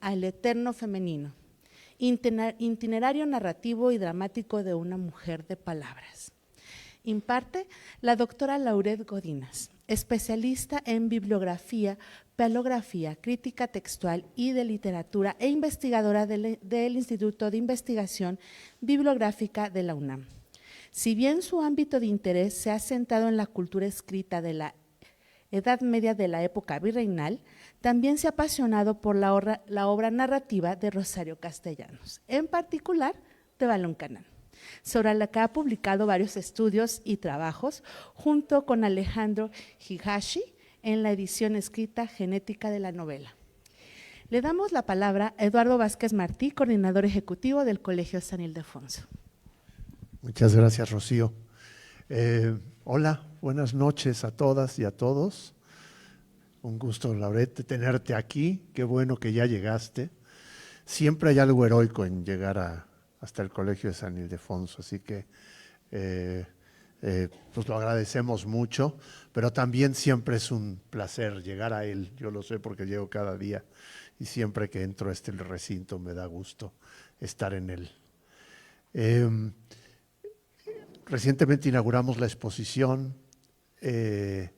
al eterno femenino, itinerario narrativo y dramático de una mujer de palabras. Imparte la doctora Lauret Godínez, especialista en bibliografía, paleografía, crítica textual y de literatura e investigadora del Instituto de Investigación Bibliográfica de la UNAM. Si bien su ámbito de interés se ha centrado en la cultura escrita de la Edad Media de la época virreinal, también se ha apasionado por la obra narrativa de Rosario Castellanos, en particular de Valoncanán, sobre la que ha publicado varios estudios y trabajos junto con Alejandro Higashi en la edición escrita Genética de la novela. Le damos la palabra a Eduardo Vázquez Martí, coordinador ejecutivo del Colegio San Ildefonso. Muchas gracias, Rocío. Hola, buenas noches a todas y a todos. Un gusto, Lauret, tenerte aquí. Qué bueno que ya llegaste. Siempre hay algo heroico en llegar hasta el Colegio de San Ildefonso, así que pues lo agradecemos mucho, pero también siempre es un placer llegar a él. Yo lo sé porque llego cada día y siempre que entro a este recinto me da gusto estar en él. Recientemente inauguramos la exposición de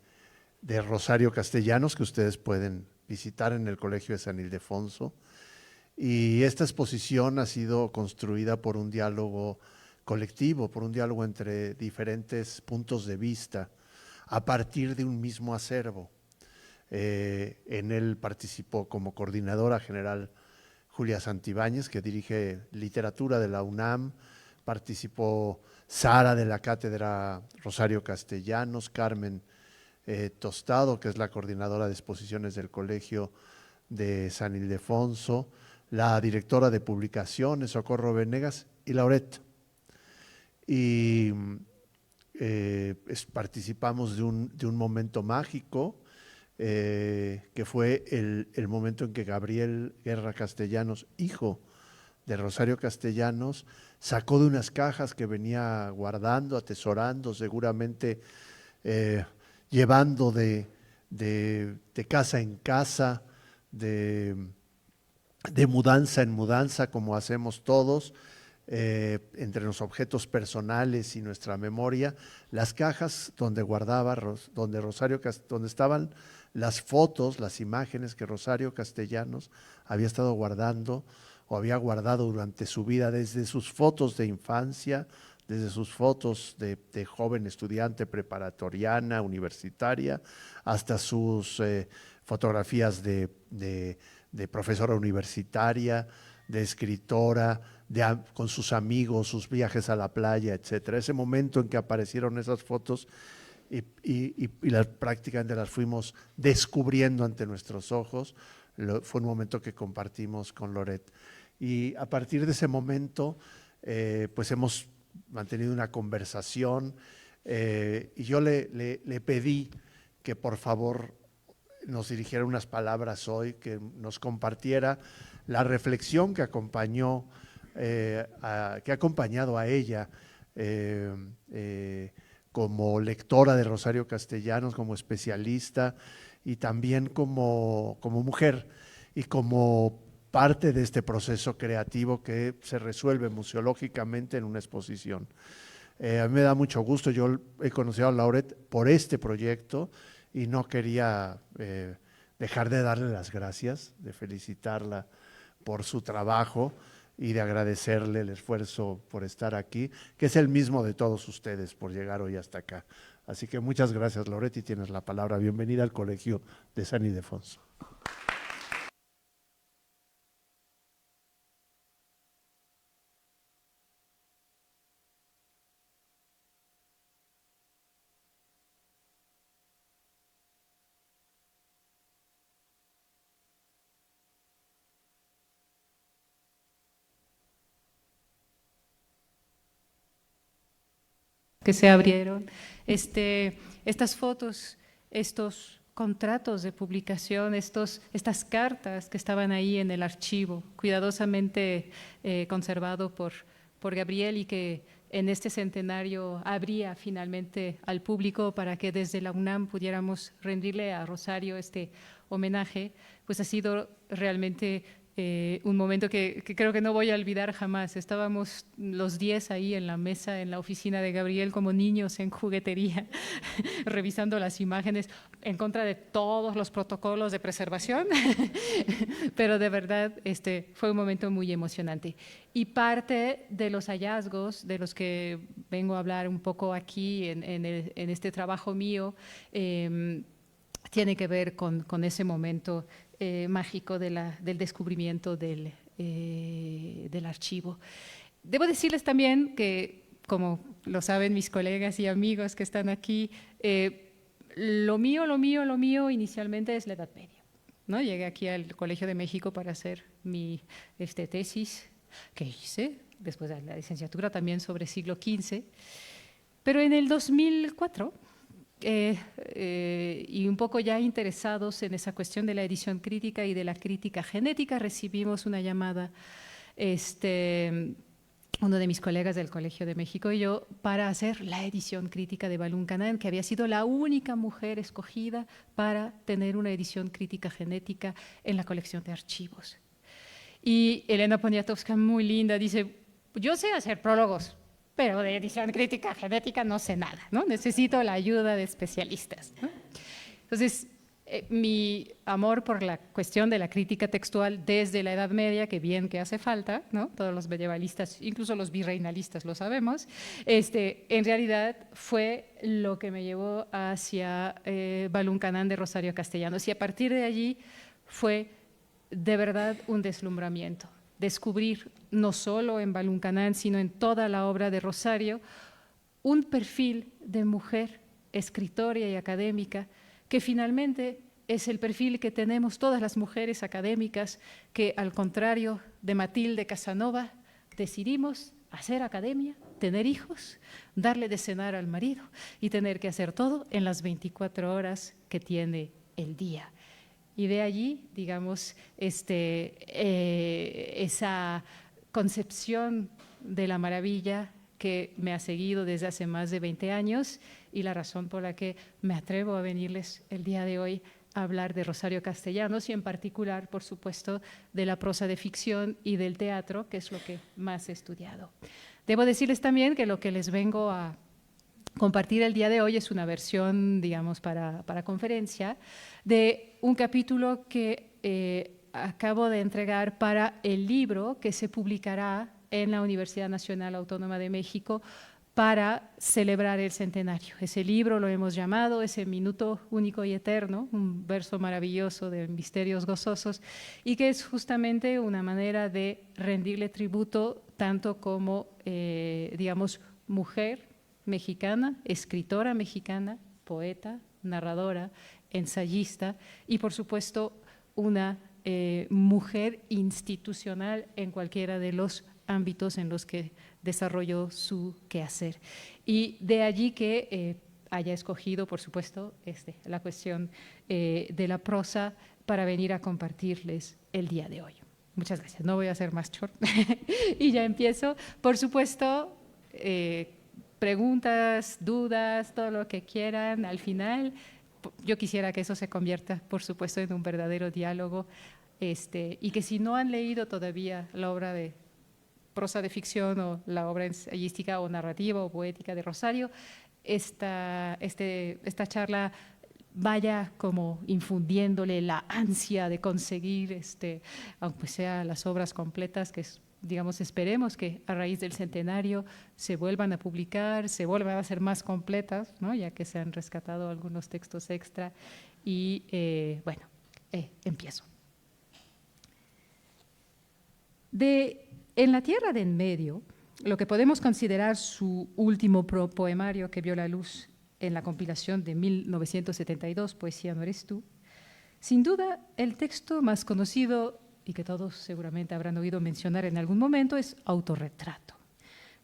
Rosario Castellanos, que ustedes pueden visitar en el Colegio de San Ildefonso. Y esta exposición ha sido construida por un diálogo colectivo, por un diálogo entre diferentes puntos de vista, a partir de un mismo acervo. En él participó como coordinadora general Julia Santibáñez, que dirige literatura de la UNAM, participó Sara de la Cátedra Rosario Castellanos, Carmen Tostado, que es la coordinadora de exposiciones del Colegio de San Ildefonso, la directora de publicaciones, Socorro Venegas, y Lauret. Y participamos de un momento mágico, que fue el momento en que Gabriel Guerra Castellanos, hijo de Rosario Castellanos, sacó de unas cajas que venía guardando, atesorando, seguramente llevando de casa en casa, de mudanza en mudanza, como hacemos todos, entre los objetos personales y nuestra memoria, las cajas donde guardaba, donde estaban las fotos, las imágenes que Rosario Castellanos había estado guardando o había guardado durante su vida, desde sus fotos de infancia, desde sus fotos de joven estudiante preparatoriana, universitaria, hasta sus fotografías de profesora universitaria, de escritora, con sus amigos, sus viajes a la playa, etcétera. Ese momento en que aparecieron esas fotos y prácticamente las fuimos descubriendo ante nuestros ojos, fue un momento que compartimos con Lauret. Y a partir de ese momento, pues hemos mantenido una conversación y yo le pedí que por favor nos dirigiera unas palabras hoy, que nos compartiera la reflexión que acompañado a ella como lectora de Rosario Castellanos, como especialista y también como mujer y como parte de este proceso creativo que se resuelve museológicamente en una exposición. A mí me da mucho gusto, yo he conocido a Lauret por este proyecto y no quería dejar de darle las gracias, de felicitarla por su trabajo y de agradecerle el esfuerzo por estar aquí, que es el mismo de todos ustedes por llegar hoy hasta acá. Así que muchas gracias, Lauret, y tienes la palabra. Bienvenida al Colegio de San Ildefonso. Que se abrieron, estas fotos, estos contratos de publicación, estas cartas que estaban ahí en el archivo, cuidadosamente conservado por Gabriel, y que en este centenario abría finalmente al público para que desde la UNAM pudiéramos rendirle a Rosario este homenaje, pues ha sido realmente un momento que creo que no voy a olvidar jamás. Estábamos los 10 ahí en la mesa, en la oficina de Gabriel, como niños en juguetería, revisando las imágenes en contra de todos los protocolos de preservación, pero de verdad fue un momento muy emocionante. Y parte de los hallazgos de los que vengo a hablar un poco aquí en este trabajo mío, tiene que ver con ese momento mágico del descubrimiento del archivo. Debo decirles también que, como lo saben mis colegas y amigos que están aquí, lo mío inicialmente es la Edad Media, ¿no? Llegué aquí al Colegio de México para hacer mi tesis que hice, después de la licenciatura también sobre siglo XV, pero en el 2004, y un poco ya interesados en esa cuestión de la edición crítica y de la crítica genética, recibimos una llamada, uno de mis colegas del Colegio de México y yo, para hacer la edición crítica de Balún Canán, que había sido la única mujer escogida para tener una edición crítica genética en la colección de archivos. Y Elena Poniatowska, muy linda, dice, yo sé hacer prólogos, pero de edición crítica genética no sé nada, ¿no? Necesito la ayuda de especialistas, ¿no? Entonces, mi amor por la cuestión de la crítica textual desde la Edad Media, que bien que hace falta, ¿no? Todos los medievalistas, incluso los virreinalistas lo sabemos, en realidad fue lo que me llevó hacia Balún Canán de Rosario Castellanos. Y a partir de allí fue de verdad un deslumbramiento. Descubrir, no solo en Balún Canán, sino en toda la obra de Rosario, un perfil de mujer escritora y académica que finalmente es el perfil que tenemos todas las mujeres académicas que, al contrario de Matilde Casanova, decidimos hacer academia, tener hijos, darle de cenar al marido y tener que hacer todo en las 24 horas que tiene el día. Y de allí, digamos, esa concepción de la maravilla que me ha seguido desde hace más de 20 años y la razón por la que me atrevo a venirles el día de hoy a hablar de Rosario Castellanos y en particular, por supuesto, de la prosa de ficción y del teatro, que es lo que más he estudiado. Debo decirles también que lo que les vengo a compartir el día de hoy es una versión, digamos, para conferencia de un capítulo que acabo de entregar para el libro que se publicará en la Universidad Nacional Autónoma de México para celebrar el centenario. Ese libro lo hemos llamado Ese Minuto Único y Eterno, un verso maravilloso de Misterios Gozosos, y que es justamente una manera de rendirle tributo tanto como, digamos, mujer mexicana, escritora mexicana, poeta, narradora, ensayista y, por supuesto, una mujer institucional en cualquiera de los ámbitos en los que desarrolló su quehacer. Y de allí que haya escogido, por supuesto, la cuestión de la prosa para venir a compartirles el día de hoy. Muchas gracias. No voy a hacer más short. Y ya empiezo. Por supuesto, preguntas, dudas, todo lo que quieran. Al final, yo quisiera que eso se convierta, por supuesto, en un verdadero diálogo y que si no han leído todavía la obra de prosa de ficción o la obra ensayística o narrativa o poética de Rosario, esta charla vaya como infundiéndole la ansia de conseguir, aunque sea las obras completas, que digamos, esperemos que a raíz del centenario se vuelvan a publicar, se vuelvan a ser más completas, ¿no? Ya que se han rescatado algunos textos extra. Y bueno, empiezo. En La Tierra de en Medio, lo que podemos considerar su último poemario que vio la luz en la compilación de 1972, Poesía no eres tú, sin duda el texto más conocido y que todos seguramente habrán oído mencionar en algún momento es Autorretrato,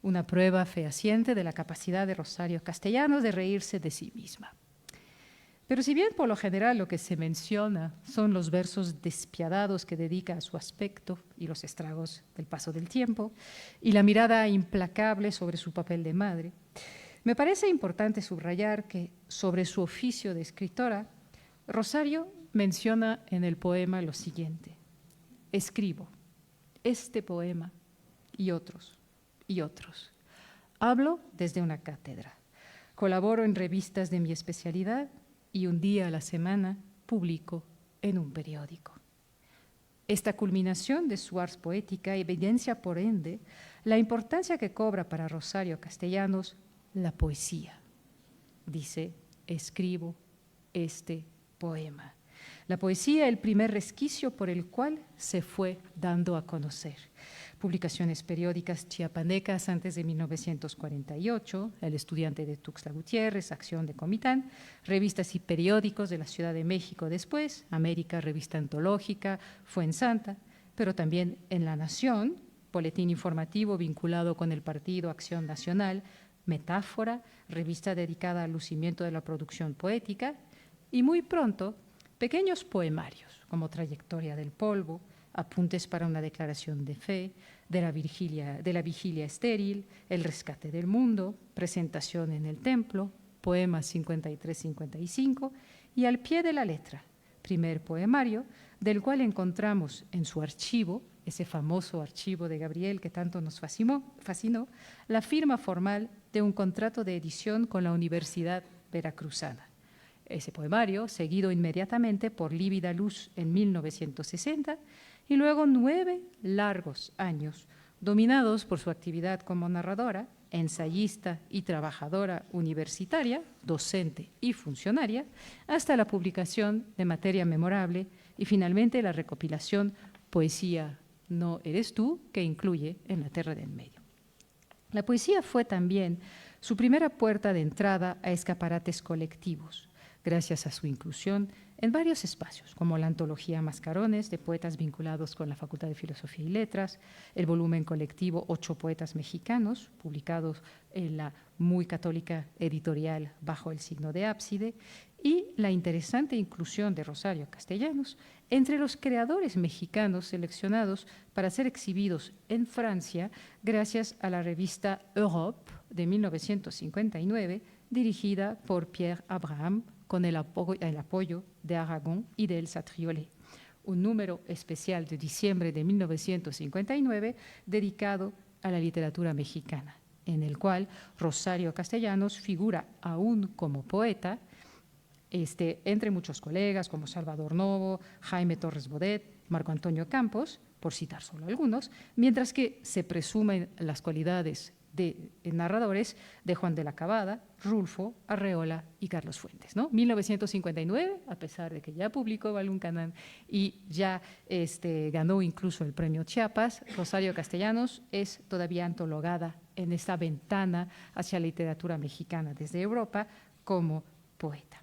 una prueba fehaciente de la capacidad de Rosario Castellanos de reírse de sí misma. Pero si bien por lo general lo que se menciona son los versos despiadados que dedica a su aspecto y los estragos del paso del tiempo y la mirada implacable sobre su papel de madre, me parece importante subrayar que sobre su oficio de escritora, Rosario menciona en el poema lo siguiente: escribo este poema y otros, y otros. Hablo desde una cátedra. Colaboro en revistas de mi especialidad y un día a la semana publico en un periódico. Esta culminación de su ars poética evidencia, por ende, la importancia que cobra para Rosario Castellanos la poesía. Dice, escribo este poema. La poesía, el primer resquicio por el cual se fue dando a conocer. Publicaciones periódicas chiapanecas antes de 1948, El Estudiante de Tuxtla Gutiérrez, Acción de Comitán, revistas y periódicos de la Ciudad de México después, América, revista antológica, Fuensanta, pero también en La Nación, boletín informativo vinculado con el partido Acción Nacional, Metáfora, revista dedicada al lucimiento de la producción poética, y muy pronto, pequeños poemarios como Trayectoria del Polvo, Apuntes para una declaración de fe, de la vigilia estéril, El rescate del mundo, Presentación en el templo, Poemas 53-55 y Al pie de la letra, primer poemario, del cual encontramos en su archivo, ese famoso archivo de Gabriel que tanto nos fascinó, la firma formal de un contrato de edición con la Universidad Veracruzana. Ese poemario, seguido inmediatamente por Lívida Luz en 1960, y luego 9 largos años, dominados por su actividad como narradora, ensayista y trabajadora universitaria, docente y funcionaria, hasta la publicación de Materia Memorable y finalmente la recopilación Poesía no eres tú, que incluye En la Terra del Medio. La poesía fue también su primera puerta de entrada a escaparates colectivos, gracias a su inclusión en varios espacios, como la antología Mascarones, de poetas vinculados con la Facultad de Filosofía y Letras, el volumen colectivo 8 poetas mexicanos, publicados en la muy católica editorial Bajo el signo de ábside, y la interesante inclusión de Rosario Castellanos entre los creadores mexicanos seleccionados para ser exhibidos en Francia gracias a la revista Europe de 1959, dirigida por Pierre Abraham, con el apoyo de Aragon y de Elsa Triolet. Un número especial de diciembre de 1959 dedicado a la literatura mexicana, en el cual Rosario Castellanos figura aún como poeta, entre muchos colegas como Salvador Novo, Jaime Torres Bodet, Marco Antonio Campos, por citar solo algunos, mientras que se presumen las cualidades de narradores de Juan de la Cabada, Rulfo, Arreola y Carlos Fuentes, ¿no? 1959, a pesar de que ya publicó Balún-Canán y ya ganó incluso el premio Chiapas, Rosario Castellanos es todavía antologada en esta ventana hacia la literatura mexicana desde Europa como poeta.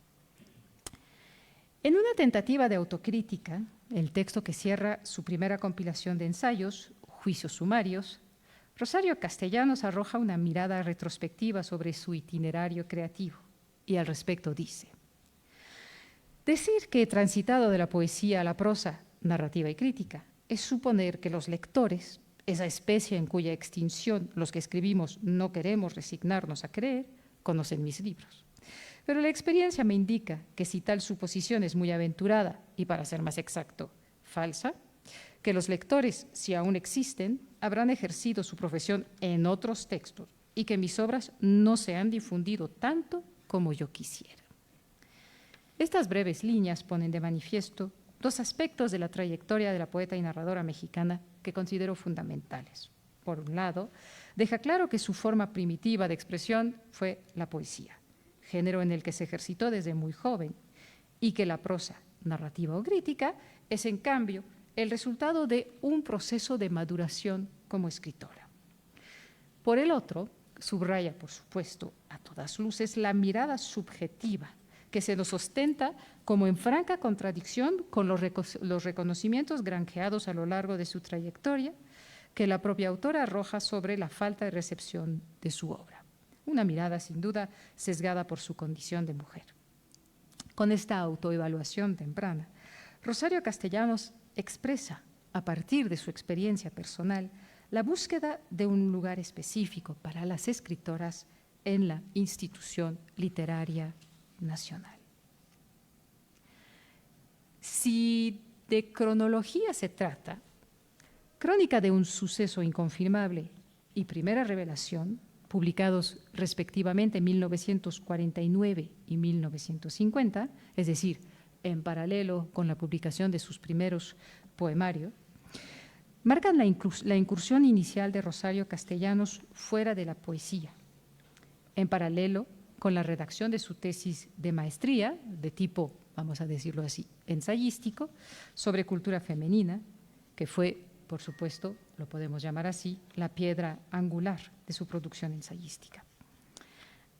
En una tentativa de autocrítica, el texto que cierra su primera compilación de ensayos, Juicios Sumarios, Rosario Castellanos arroja una mirada retrospectiva sobre su itinerario creativo y al respecto dice: decir que he transitado de la poesía a la prosa, narrativa y crítica, es suponer que los lectores, esa especie en cuya extinción los que escribimos no queremos resignarnos a creer, conocen mis libros. Pero la experiencia me indica que si tal suposición es muy aventurada y, para ser más exacto, falsa, que los lectores, si aún existen, habrán ejercido su profesión en otros textos y que mis obras no se han difundido tanto como yo quisiera. Estas breves líneas ponen de manifiesto dos aspectos de la trayectoria de la poeta y narradora mexicana que considero fundamentales. Por un lado, deja claro que su forma primitiva de expresión fue la poesía, género en el que se ejercitó desde muy joven, y que la prosa, narrativa o crítica, es en cambio el resultado de un proceso de maduración como escritora. Por el otro, subraya, por supuesto, a todas luces la mirada subjetiva que se nos ostenta como en franca contradicción con los reconocimientos granjeados a lo largo de su trayectoria que la propia autora arroja sobre la falta de recepción de su obra. Una mirada sin duda sesgada por su condición de mujer. Con esta autoevaluación temprana, Rosario Castellanos expresa, a partir de su experiencia personal, la búsqueda de un lugar específico para las escritoras en la institución literaria nacional. Si de cronología se trata, Crónica de un suceso inconfirmable y Primera revelación, publicados respectivamente en 1949 y 1950, es decir, en paralelo con la publicación de sus primeros poemarios, marcan la incursión inicial de Rosario Castellanos fuera de la poesía, en paralelo con la redacción de su tesis de maestría, de tipo, vamos a decirlo así, ensayístico, sobre cultura femenina, que fue, por supuesto, lo podemos llamar así, la piedra angular de su producción ensayística.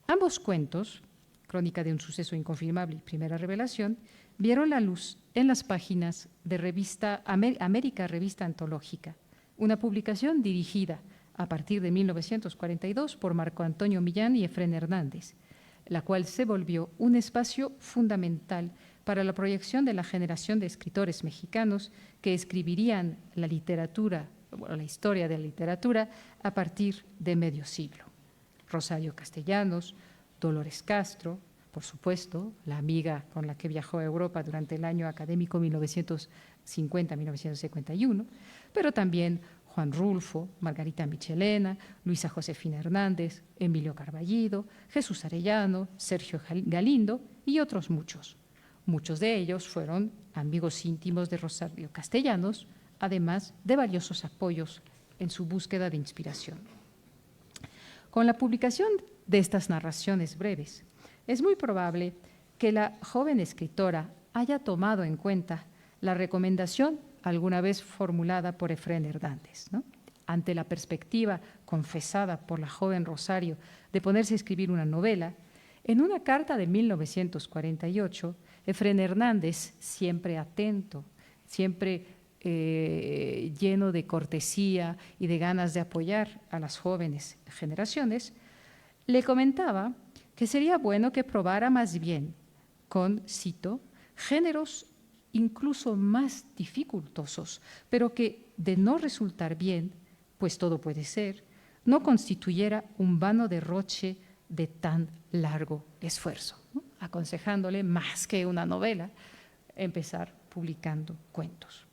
Ambos cuentos, Crónica de un suceso inconfirmable y Primera revelación, vieron la luz en las páginas de revista América Revista Antológica, una publicación dirigida a partir de 1942 por Marco Antonio Millán y Efrén Hernández, la cual se volvió un espacio fundamental para la proyección de la generación de escritores mexicanos que escribirían la literatura, la historia de la literatura a partir de medio siglo. Rosario Castellanos, Dolores Castro, por supuesto, la amiga con la que viajó a Europa durante el año académico 1950-1951, pero también Juan Rulfo, Margarita Michelena, Luisa Josefina Hernández, Emilio Carballido, Jesús Arellano, Sergio Galindo y otros muchos. Muchos de ellos fueron amigos íntimos de Rosario Castellanos, además de valiosos apoyos en su búsqueda de inspiración. Con la publicación de estas narraciones breves, es muy probable que la joven escritora haya tomado en cuenta la recomendación alguna vez formulada por Efrén Hernández, ¿no? Ante la perspectiva confesada por la joven Rosario de ponerse a escribir una novela, en una carta de 1948, Efrén Hernández, siempre atento, siempre lleno de cortesía y de ganas de apoyar a las jóvenes generaciones, le comentaba que sería bueno que probara más bien con, cito, géneros incluso más dificultosos, pero que, de no resultar bien, pues todo puede ser, no constituyera un vano derroche de tan largo esfuerzo, ¿no? Aconsejándole, más que una novela, empezar publicando cuentos.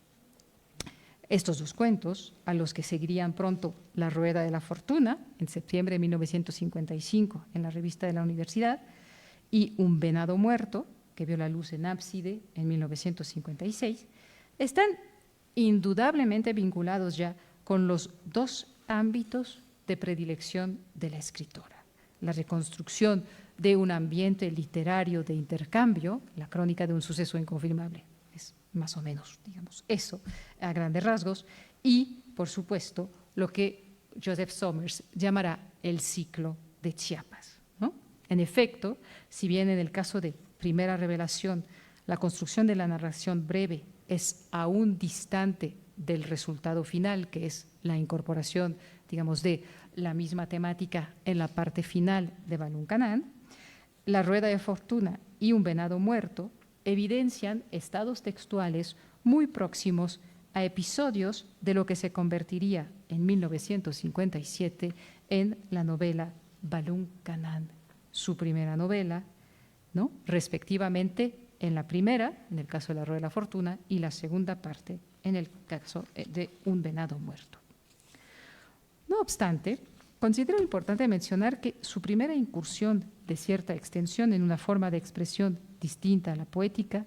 Estos dos cuentos, a los que seguirían pronto La Rueda de la Fortuna, en septiembre de 1955, en la revista de la Universidad, y Un Venado Muerto, que vio la luz en Ábside en 1956, están indudablemente vinculados ya con los dos ámbitos de predilección de la escritora: la reconstrucción de un ambiente literario de intercambio, la crónica de un suceso inconfirmable, es más o menos, digamos, eso a grandes rasgos, y, por supuesto, lo que Joseph Somers llamará el ciclo de Chiapas, ¿no? En efecto, si bien en el caso de Primera revelación la construcción de la narración breve es aún distante del resultado final, que es la incorporación, digamos, de la misma temática en la parte final de Balún Canán, La Rueda de Fortuna y Un Venado Muerto evidencian estados textuales muy próximos a episodios de lo que se convertiría en 1957 en la novela Balún Canán, su primera novela, ¿no? Respectivamente en la primera, en el caso de La Rueda de la Fortuna, y la segunda parte, en el caso de Un Venado Muerto. No obstante, considero importante mencionar que su primera incursión de cierta extensión en una forma de expresión distinta a la poética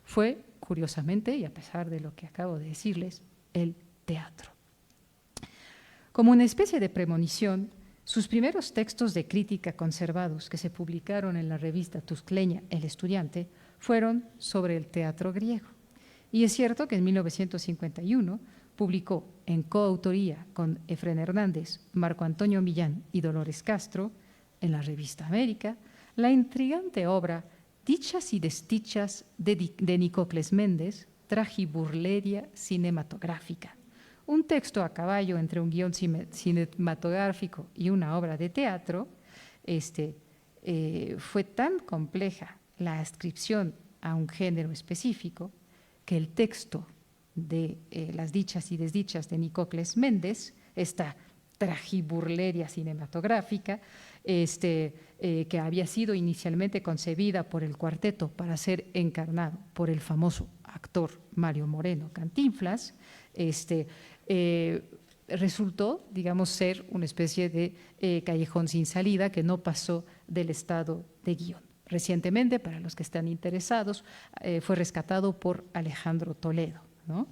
fue, curiosamente, y a pesar de lo que acabo de decirles, el teatro. Como una especie de premonición, sus primeros textos de crítica conservados que se publicaron en la revista tuscleña El Estudiante fueron sobre el teatro griego. Y es cierto que en 1951 publicó en coautoría con Efrén Hernández, Marco Antonio Millán y Dolores Castro, en la revista América, la intrigante obra Dichas y desdichas de Nicocles Méndez, tragiburleria cinematográfica. Un texto a caballo entre un guión cinematográfico y una obra de teatro. Fue tan compleja la adscripción a un género específico que el texto de Las dichas y desdichas de Nicocles Méndez, esta tragiburleria cinematográfica, que había sido inicialmente concebida por el cuarteto para ser encarnado por el famoso actor Mario Moreno Cantinflas, resultó, digamos, ser una especie de callejón sin salida que no pasó del estado de guión. Recientemente, para los que están interesados, fue rescatado por Alejandro Toledo, ¿no?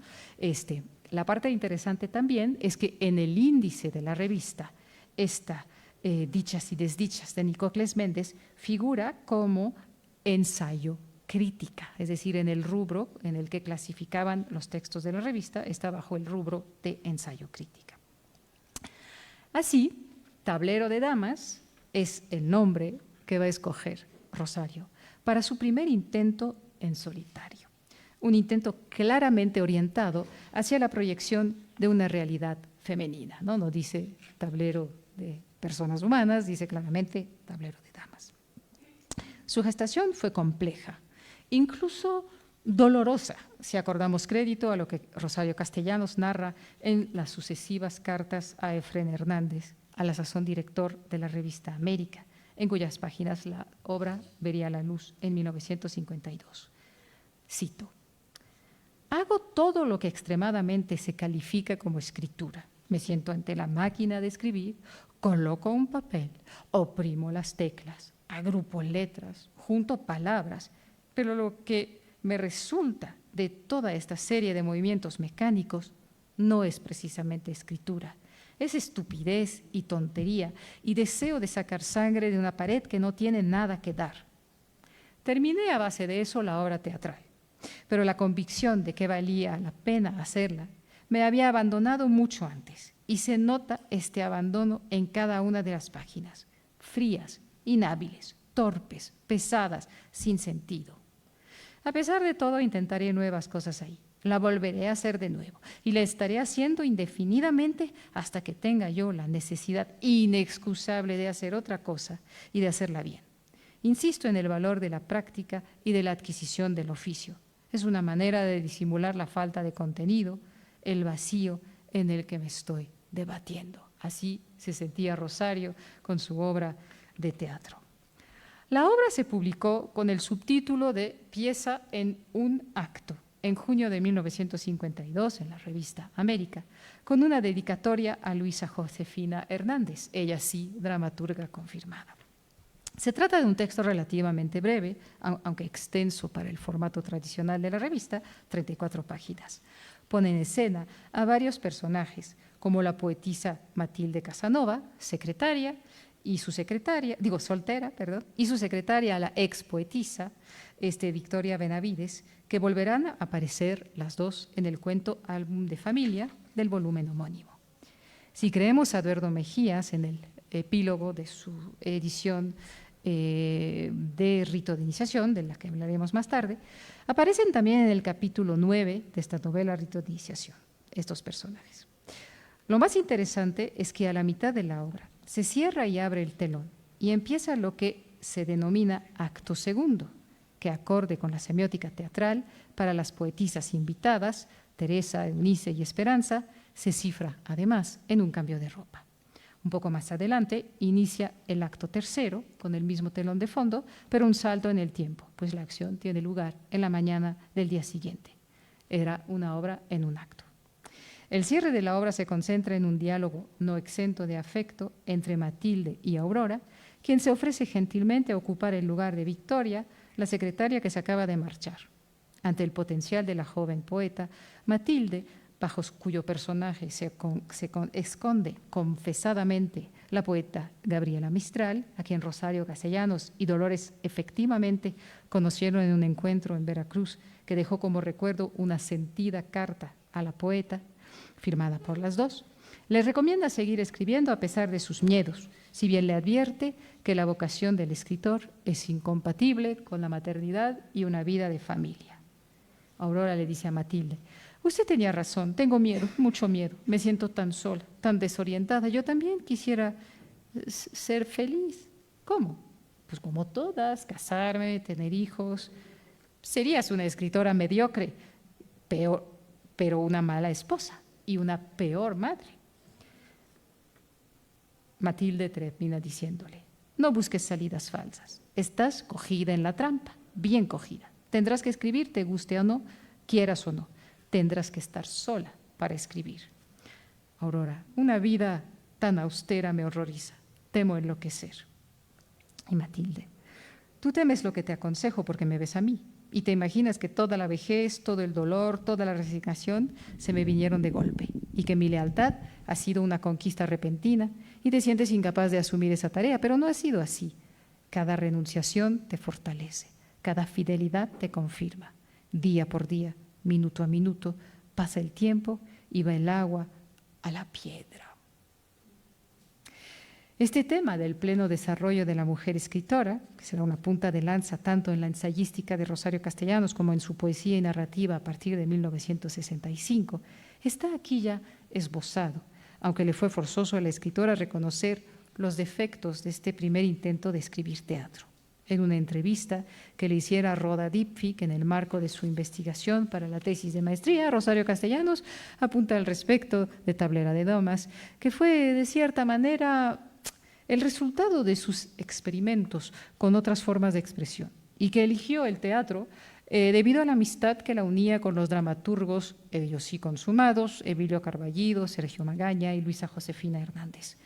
La parte interesante también es que en el índice de la revista, Dichas y desdichas de Nicocles Méndez figura como ensayo crítica, es decir, en el rubro en el que clasificaban los textos de la revista, está bajo el rubro de ensayo crítica. Así, Tablero de Damas es el nombre que va a escoger Rosario para su primer intento en solitario, un intento claramente orientado hacia la proyección de una realidad femenina, ¿no? No dice tablero de personas humanas, dice claramente tablero de damas. Su gestación fue compleja, incluso dolorosa, si acordamos crédito a lo que Rosario Castellanos narra en las sucesivas cartas a Efrén Hernández, a la sazón director de la revista América, en cuyas páginas la obra vería la luz en 1952. Cito: «Hago todo lo que extremadamente se califica como escritura. Me siento ante la máquina de escribir, coloco un papel, oprimo las teclas, agrupo letras, junto palabras, pero lo que me resulta de toda esta serie de movimientos mecánicos no es precisamente escritura. Es estupidez y tontería y deseo de sacar sangre de una pared que no tiene nada que dar. Terminé a base de eso la obra teatral, pero la convicción de que valía la pena hacerla me había abandonado mucho antes, y se nota este abandono en cada una de las páginas, frías, inhábiles, torpes, pesadas, sin sentido. A pesar de todo, intentaré nuevas cosas ahí. La volveré a hacer de nuevo y la estaré haciendo indefinidamente hasta que tenga yo la necesidad inexcusable de hacer otra cosa y de hacerla bien. Insisto en el valor de la práctica y de la adquisición del oficio. Es una manera de disimular la falta de contenido, el vacío en el que me estoy debatiendo». Así se sentía Rosario con su obra de teatro. La obra se publicó con el subtítulo de Pieza en un acto en junio de 1952 en la revista América, con una dedicatoria a Luisa Josefina Hernández, ella sí, dramaturga confirmada. Se trata de un texto relativamente breve, aunque extenso para el formato tradicional de la revista, 34 páginas. Pone en escena a varios personajes, como la poetisa Matilde Casanova, secretaria, y su secretaria, soltera, y su secretaria, la ex poetisa, Victoria Benavides, que volverán a aparecer las dos en el cuento Álbum de Familia del volumen homónimo. Si creemos a Eduardo Mejías en el epílogo de su edición de Rito de Iniciación, de la que hablaremos más tarde, aparecen también en el capítulo 9 de esta novela Rito de Iniciación, estos personajes. Lo más interesante es que a la mitad de la obra se cierra y abre el telón y empieza lo que se denomina acto segundo, que acorde con la semiótica teatral para las poetisas invitadas, Teresa, Eunice y Esperanza, se cifra además en un cambio de ropa. Un poco más adelante inicia el acto tercero con el mismo telón de fondo, pero un salto en el tiempo, pues la acción tiene lugar en la mañana del día siguiente. Era una obra en un acto. El cierre de la obra se concentra en un diálogo no exento de afecto entre Matilde y Aurora, quien se ofrece gentilmente a ocupar el lugar de Victoria, la secretaria que se acaba de marchar. Ante el potencial de la joven poeta, Matilde, bajo cuyo personaje se esconde confesadamente la poeta Gabriela Mistral, a quien Rosario Castellanos y Dolores efectivamente conocieron en un encuentro en Veracruz que dejó como recuerdo una sentida carta a la poeta, firmada por las dos, le recomienda seguir escribiendo a pesar de sus miedos, si bien le advierte que la vocación del escritor es incompatible con la maternidad y una vida de familia. Aurora le dice a Matilde: «Usted tenía razón, tengo miedo, mucho miedo, me siento tan sola, tan desorientada. Yo también quisiera ser feliz». «¿Cómo?». «Pues como todas, casarme, tener hijos. Serías una escritora mediocre, pero una mala esposa y una peor madre». Matilde termina diciéndole: «No busques salidas falsas, estás cogida en la trampa, bien cogida. Tendrás que escribir, te guste o no, quieras o no. Tendrás que estar sola para escribir». Aurora, una vida tan austera me horroriza, temo enloquecer. Y Matilde, tú temes lo que te aconsejo porque me ves a mí y te imaginas que toda la vejez, todo el dolor, toda la resignación se me vinieron de golpe y que mi lealtad ha sido una conquista repentina y te sientes incapaz de asumir esa tarea, pero no ha sido así. Cada renunciación te fortalece, cada fidelidad te confirma. Día por día, minuto a minuto, pasa el tiempo y va el agua a la piedra. Este tema del pleno desarrollo de la mujer escritora, que será una punta de lanza tanto en la ensayística de Rosario Castellanos como en su poesía y narrativa a partir de 1965, está aquí ya esbozado, aunque le fue forzoso a la escritora reconocer los defectos de este primer intento de escribir teatro. En una entrevista que le hiciera Rhoda Dipfic en el marco de su investigación para la tesis de maestría, Rosario Castellanos apunta al respecto de Tablera de Damas, que fue de cierta manera el resultado de sus experimentos con otras formas de expresión y que eligió el teatro debido a la amistad que la unía con los dramaturgos, ellos sí consumados, Emilio Carballido, Sergio Magaña y Luisa Josefina Hernández.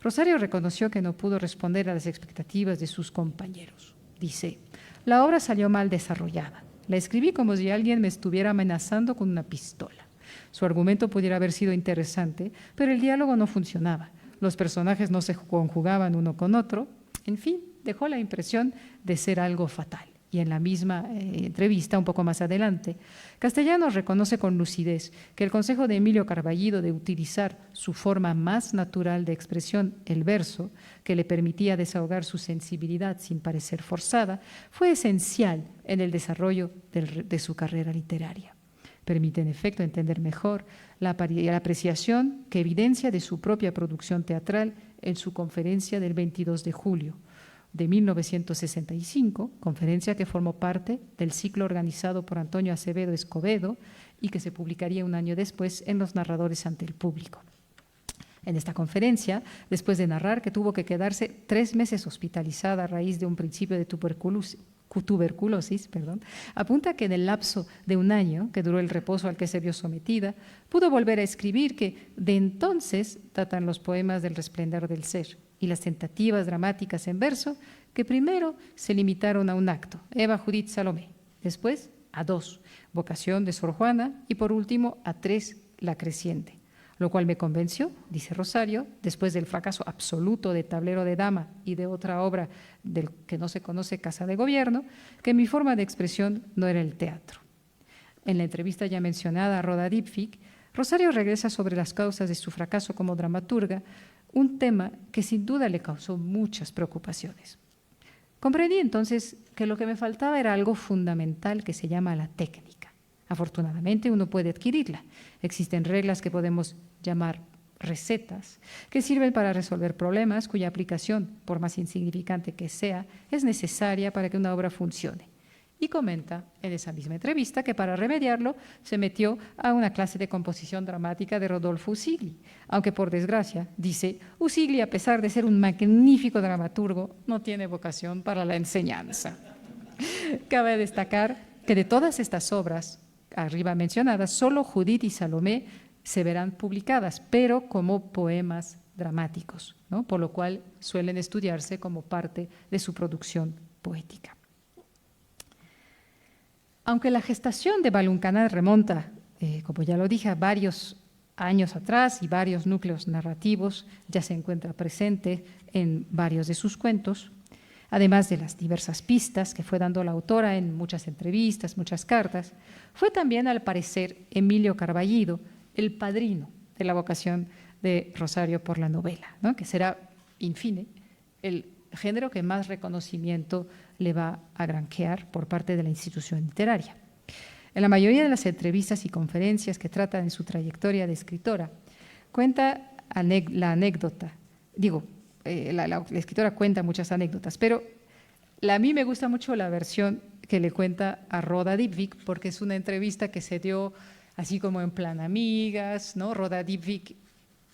Rosario reconoció que no pudo responder a las expectativas de sus compañeros. Dice, la obra salió mal desarrollada. La escribí como si alguien me estuviera amenazando con una pistola. Su argumento pudiera haber sido interesante, pero el diálogo no funcionaba. Los personajes no se conjugaban uno con otro. En fin, dejó la impresión de ser algo fatal. Y en la misma entrevista, un poco más adelante, Castellanos reconoce con lucidez que el consejo de Emilio Carballido de utilizar su forma más natural de expresión, el verso, que le permitía desahogar su sensibilidad sin parecer forzada, fue esencial en el desarrollo de su carrera literaria. Permite, en efecto, entender mejor la apreciación que evidencia de su propia producción teatral en su conferencia del 22 de julio de 1965, conferencia que formó parte del ciclo organizado por Antonio Acevedo Escobedo y que se publicaría un año después en Los Narradores ante el Público. En esta conferencia, después de narrar que tuvo que quedarse 3 meses hospitalizada a raíz de un principio de tuberculosis, apunta que en el lapso de un año, que duró el reposo al que se vio sometida, pudo volver a escribir que de entonces datan los poemas del Resplendor del Ser y las tentativas dramáticas en verso que primero se limitaron a un acto, Eva, Judith, Salomé, después a 2, Vocación de Sor Juana y por último a 3, La Creciente. Lo cual me convenció, dice Rosario, después del fracaso absoluto de Tablero de Dama y de otra obra del que no se conoce, Casa de Gobierno, que mi forma de expresión no era el teatro. En la entrevista ya mencionada a Rhoda Dipfic, Rosario regresa sobre las causas de su fracaso como dramaturga, un tema que sin duda le causó muchas preocupaciones. Comprendí entonces que lo que me faltaba era algo fundamental que se llama la técnica. Afortunadamente uno puede adquirirla. Existen reglas que podemos llamar recetas, que sirven para resolver problemas cuya aplicación, por más insignificante que sea, es necesaria para que una obra funcione. Y comenta en esa misma entrevista que para remediarlo se metió a una clase de composición dramática de Rodolfo Usigli, aunque por desgracia, dice, Usigli, a pesar de ser un magnífico dramaturgo, no tiene vocación para la enseñanza. Cabe destacar que de todas estas obras arriba mencionadas, solo Judith y Salomé se verán publicadas, pero como poemas dramáticos, ¿no? Por lo cual suelen estudiarse como parte de su producción poética. Aunque la gestación de Baluncanal remonta, como ya lo dije, a varios años atrás y varios núcleos narrativos, ya se encuentra presente en varios de sus cuentos, además de las diversas pistas que fue dando la autora en muchas entrevistas, muchas cartas, fue también, al parecer, Emilio Carballido el padrino de la vocación de Rosario por la novela, ¿no? Que será, in fine, el género que más reconocimiento le va a granjear por parte de la institución literaria. En la mayoría de las entrevistas y conferencias que tratan en su trayectoria de escritora, cuenta la anécdota, la escritora cuenta muchas anécdotas, pero a mí me gusta mucho la versión que le cuenta a Rhoda Dipfic, porque es una entrevista que se dio así como en plan amigas, ¿no? Rhoda Dipfic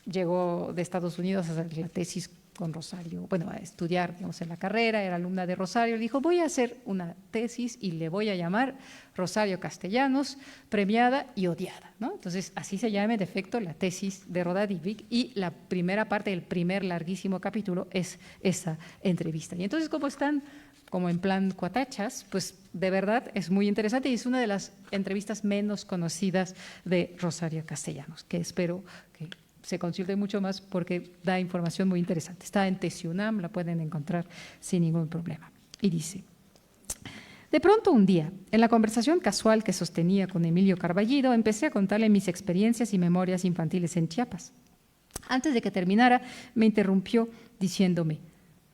llegó de Estados Unidos a hacer la tesis con Rosario, bueno, a estudiar, digamos, en la carrera, era alumna de Rosario, le dijo, voy a hacer una tesis y le voy a llamar Rosario Castellanos, premiada y odiada, ¿no? Entonces, así se llama, en efecto, la tesis de Roda Dyvik, y la primera parte del primer larguísimo capítulo es esa entrevista. Y entonces, como están como en plan cuatachas, pues de verdad es muy interesante y es una de las entrevistas menos conocidas de Rosario Castellanos, que espero que se consulte mucho más porque da información muy interesante. Está en TESIUNAM, la pueden encontrar sin ningún problema. Y dice, de pronto un día, en la conversación casual que sostenía con Emilio Carballido, empecé a contarle mis experiencias y memorias infantiles en Chiapas. Antes de que terminara, me interrumpió diciéndome,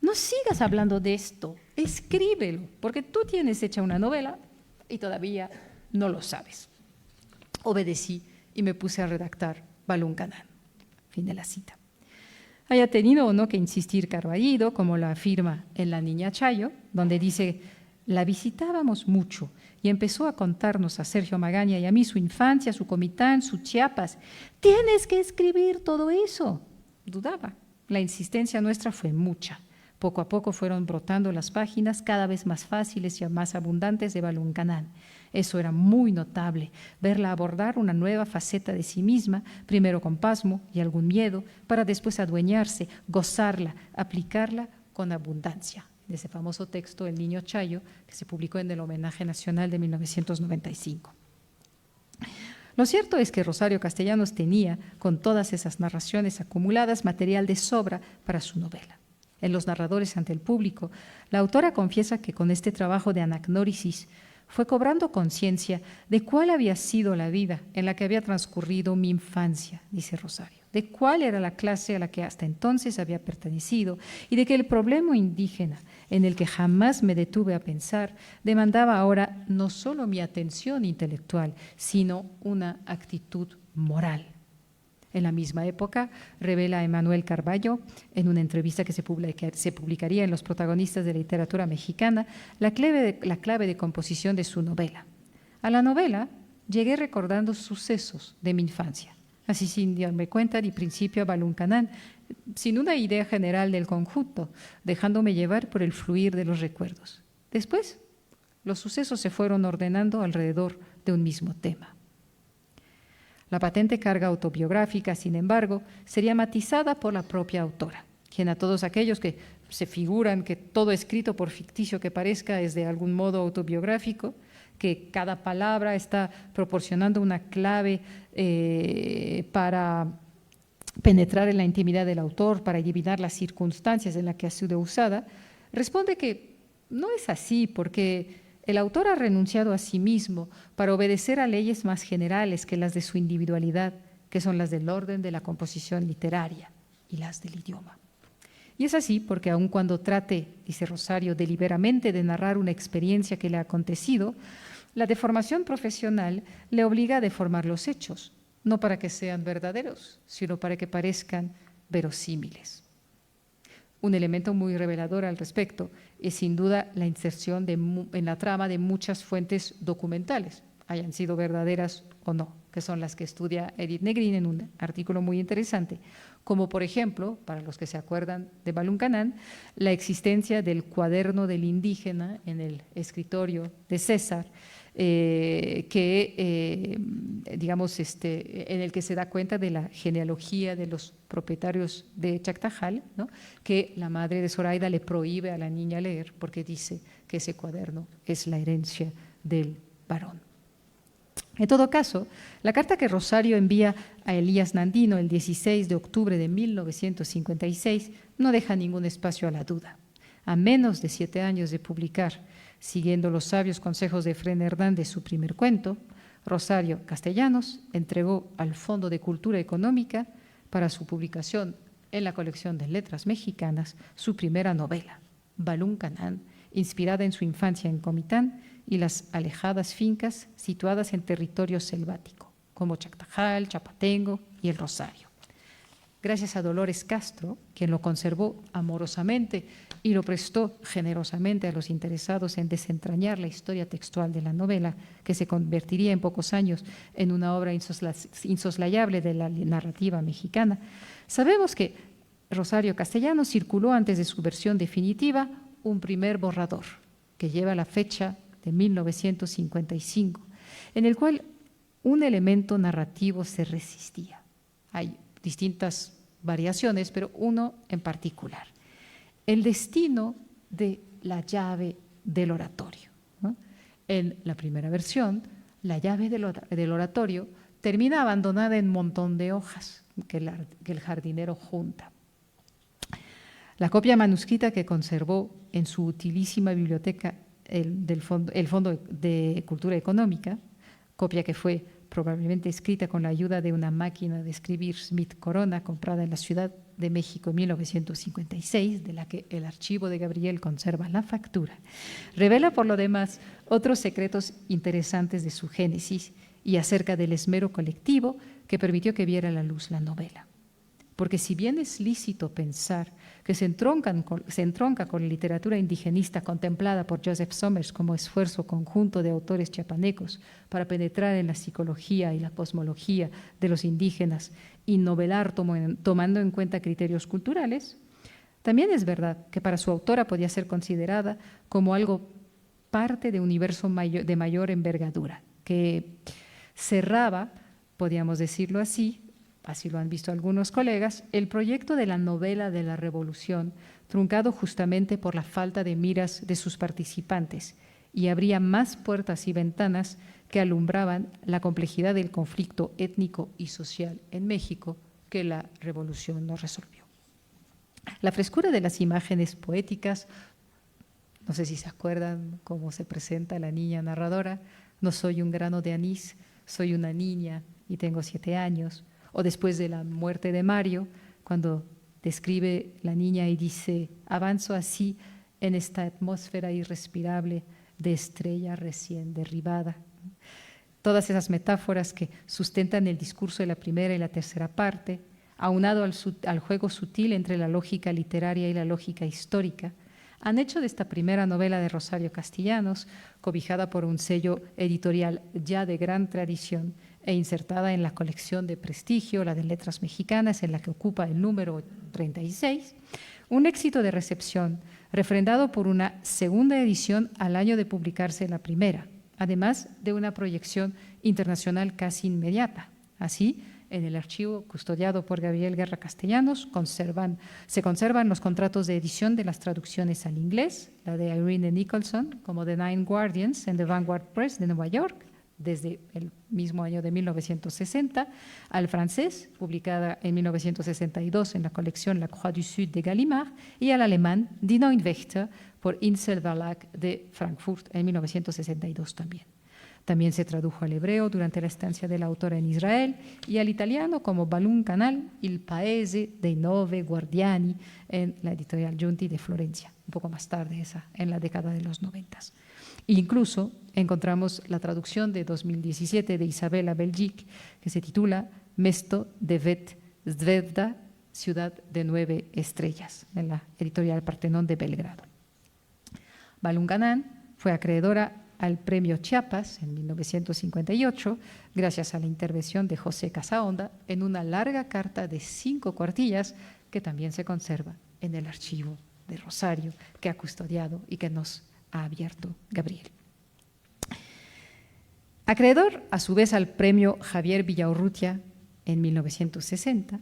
no sigas hablando de esto, escríbelo, porque tú tienes hecha una novela y todavía no lo sabes. Obedecí y me puse a redactar Baluncanán. Fin de la cita. Haya tenido o no que insistir Carballido, como lo afirma en La Niña Chayo, donde dice, la visitábamos mucho y empezó a contarnos a Sergio Magaña y a mí su infancia, su Comitán, su Chiapas. Tienes que escribir todo eso. Dudaba. La insistencia nuestra fue mucha. Poco a poco fueron brotando las páginas cada vez más fáciles y más abundantes de Baluncanán. Eso era muy notable, verla abordar una nueva faceta de sí misma, primero con pasmo y algún miedo, para después adueñarse, gozarla, aplicarla con abundancia. De ese famoso texto, El Niño Chayo, que se publicó en el Homenaje Nacional de 1995. Lo cierto es que Rosario Castellanos tenía, con todas esas narraciones acumuladas, material de sobra para su novela. En Los narradores ante el público, la autora confiesa que con este trabajo de anagnórisis fue cobrando conciencia de cuál había sido la vida en la que había transcurrido mi infancia, dice Rosario, de cuál era la clase a la que hasta entonces había pertenecido y de que el problema indígena, en el que jamás me detuve a pensar, demandaba ahora no solo mi atención intelectual, sino una actitud moral. En la misma época, revela Emanuel Carballo, en una entrevista que se publicaría en Los Protagonistas de la Literatura Mexicana, la clave de composición de su novela. A la novela llegué recordando sucesos de mi infancia, así sin darme cuenta ni principio a Baluncanán, sin una idea general del conjunto, dejándome llevar por el fluir de los recuerdos. Después, los sucesos se fueron ordenando alrededor de un mismo tema. La patente carga autobiográfica, sin embargo, sería matizada por la propia autora, quien a todos aquellos que se figuran que todo escrito, por ficticio que parezca, es de algún modo autobiográfico, que cada palabra está proporcionando una clave para penetrar en la intimidad del autor, para adivinar las circunstancias en las que ha sido usada, responde que no es así, porque el autor ha renunciado a sí mismo para obedecer a leyes más generales que las de su individualidad, que son las del orden de la composición literaria y las del idioma. Y es así porque aun cuando trate, dice Rosario, deliberadamente de narrar una experiencia que le ha acontecido, la deformación profesional le obliga a deformar los hechos, no para que sean verdaderos, sino para que parezcan verosímiles. Un elemento muy revelador al respecto es sin duda la inserción en la trama de muchas fuentes documentales, hayan sido verdaderas o no, que son las que estudia Edith Negrín en un artículo muy interesante, como por ejemplo, para los que se acuerdan de Baluncanán, la existencia del cuaderno del indígena en el escritorio de César, en el que se da cuenta de la genealogía de los propietarios de Chactajal, ¿no? Que la madre de Zoraida le prohíbe a la niña leer porque dice que ese cuaderno es la herencia del varón. En todo caso, la carta que Rosario envía a Elías Nandino el 16 de octubre de 1956 no deja ningún espacio a la duda. A menos de 7 años de publicar, siguiendo los sabios consejos de Efrén Hernández, su primer cuento, Rosario Castellanos entregó al Fondo de Cultura Económica para su publicación en la colección de letras mexicanas su primera novela, Baluncanán, inspirada en su infancia en Comitán y las alejadas fincas situadas en territorio selvático, como Chactajal, Chapatengo y El Rosario. Gracias a Dolores Castro, quien lo conservó amorosamente y lo prestó generosamente a los interesados en desentrañar la historia textual de la novela, que se convertiría en pocos años en una obra insoslayable de la narrativa mexicana, sabemos que Rosario Castellanos circuló antes de su versión definitiva un primer borrador que lleva la fecha de 1955, en el cual un elemento narrativo se resistía. Hay distintas variaciones, pero uno en particular: el destino de la llave del oratorio, ¿no? En la primera versión, la llave del oratorio termina abandonada en un montón de hojas que el jardinero junta. La copia manuscrita que conservó en su utilísima biblioteca el Fondo de Cultura Económica, copia que fue probablemente escrita con la ayuda de una máquina de escribir Smith Corona comprada en la Ciudad de México en 1956, de la que el archivo de Gabriel conserva la factura, revela por lo demás otros secretos interesantes de su génesis y acerca del esmero colectivo que permitió que viera la luz la novela. Porque si bien es lícito pensar que se entronca con la literatura indigenista contemplada por Joseph Somers como esfuerzo conjunto de autores chiapanecos para penetrar en la psicología y la cosmología de los indígenas y novelar tomando en cuenta criterios culturales, también es verdad que para su autora podía ser considerada como algo parte de un universo de mayor envergadura, que cerraba, podríamos decirlo así lo han visto algunos colegas, el proyecto de la novela de la Revolución, truncado justamente por la falta de miras de sus participantes, y abría más puertas y ventanas que alumbraban la complejidad del conflicto étnico y social en México que la Revolución no resolvió. La frescura de las imágenes poéticas, no sé si se acuerdan cómo se presenta la niña narradora: no soy un grano de anís, soy una niña y tengo 7 años. O después de la muerte de Mario, cuando describe la niña y dice: avanzo así en esta atmósfera irrespirable de estrella recién derribada. Todas esas metáforas que sustentan el discurso de la primera y la tercera parte, aunado al juego sutil entre la lógica literaria y la lógica histórica, han hecho de esta primera novela de Rosario Castellanos, cobijada por un sello editorial ya de gran tradición e insertada en la colección de prestigio, la de Letras Mexicanas, en la que ocupa el número 36, un éxito de recepción refrendado por una segunda edición al año de publicarse la primera, además de una proyección internacional casi inmediata. Así, en el archivo custodiado por Gabriel Guerra Castellanos se conservan los contratos de edición de las traducciones al inglés, la de Irene Nicholson como The Nine Guardians en The Vanguard Press de Nueva York, desde el mismo año de 1960, al francés, publicada en 1962 en la colección La Croix du Sud de Gallimard, y al alemán Die Neuen Wächter por Insel Verlag de Frankfurt en 1962 también. También se tradujo al hebreo durante la estancia de la autora en Israel y al italiano como Balloon Canal, Il Paese dei Nove Guardiani en la editorial Giunti de Florencia, un poco más tarde, en la década de los 90. Incluso encontramos la traducción de 2017 de Isabella Belgic, que se titula Mesto devet Zvezda, Ciudad de 9 Estrellas, en la editorial Partenón de Belgrado. Balloon Canal fue acreedora al Premio Chiapas en 1958, gracias a la intervención de José Casaonda en una larga carta de 5 cuartillas que también se conserva en el archivo de Rosario, que ha custodiado y que nos ha abierto Gabriel. Acreedor a su vez al Premio Javier Villaurrutia en 1960,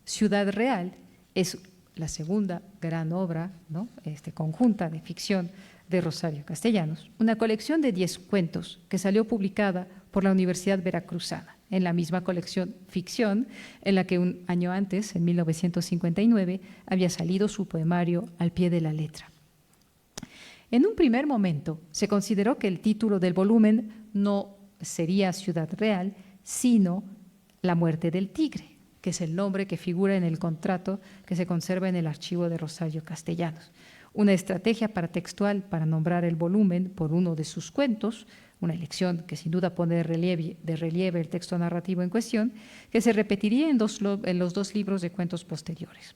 Ciudad Real es la segunda gran obra, ¿no?, conjunta de ficción de Rosario Castellanos, una colección de 10 cuentos que salió publicada por la Universidad Veracruzana, en la misma colección Ficción, en la que un año antes, en 1959, había salido su poemario Al pie de la letra. En un primer momento se consideró que el título del volumen no sería Ciudad Real, sino La muerte del tigre, que es el nombre que figura en el contrato que se conserva en el archivo de Rosario Castellanos. Una estrategia paratextual para nombrar el volumen por uno de sus cuentos, una elección que sin duda pone de relieve el texto narrativo en cuestión, que se repetiría en los 2 libros de cuentos posteriores.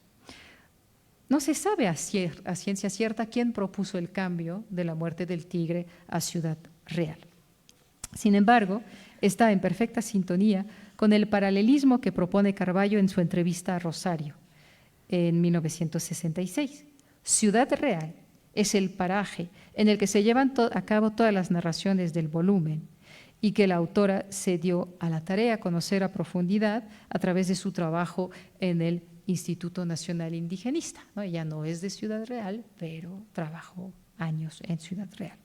No se sabe a ciencia cierta quién propuso el cambio de La muerte del tigre a Ciudad Real. Sin embargo, está en perfecta sintonía con el paralelismo que propone Carballo en su entrevista a Rosario. en 1966. Ciudad Real es el paraje en el que se llevan a cabo todas las narraciones del volumen y que la autora se dio a la tarea de conocer a profundidad a través de su trabajo en el Instituto Nacional Indigenista, ¿no? Ella no es de Ciudad Real, pero trabajó años en Ciudad Real.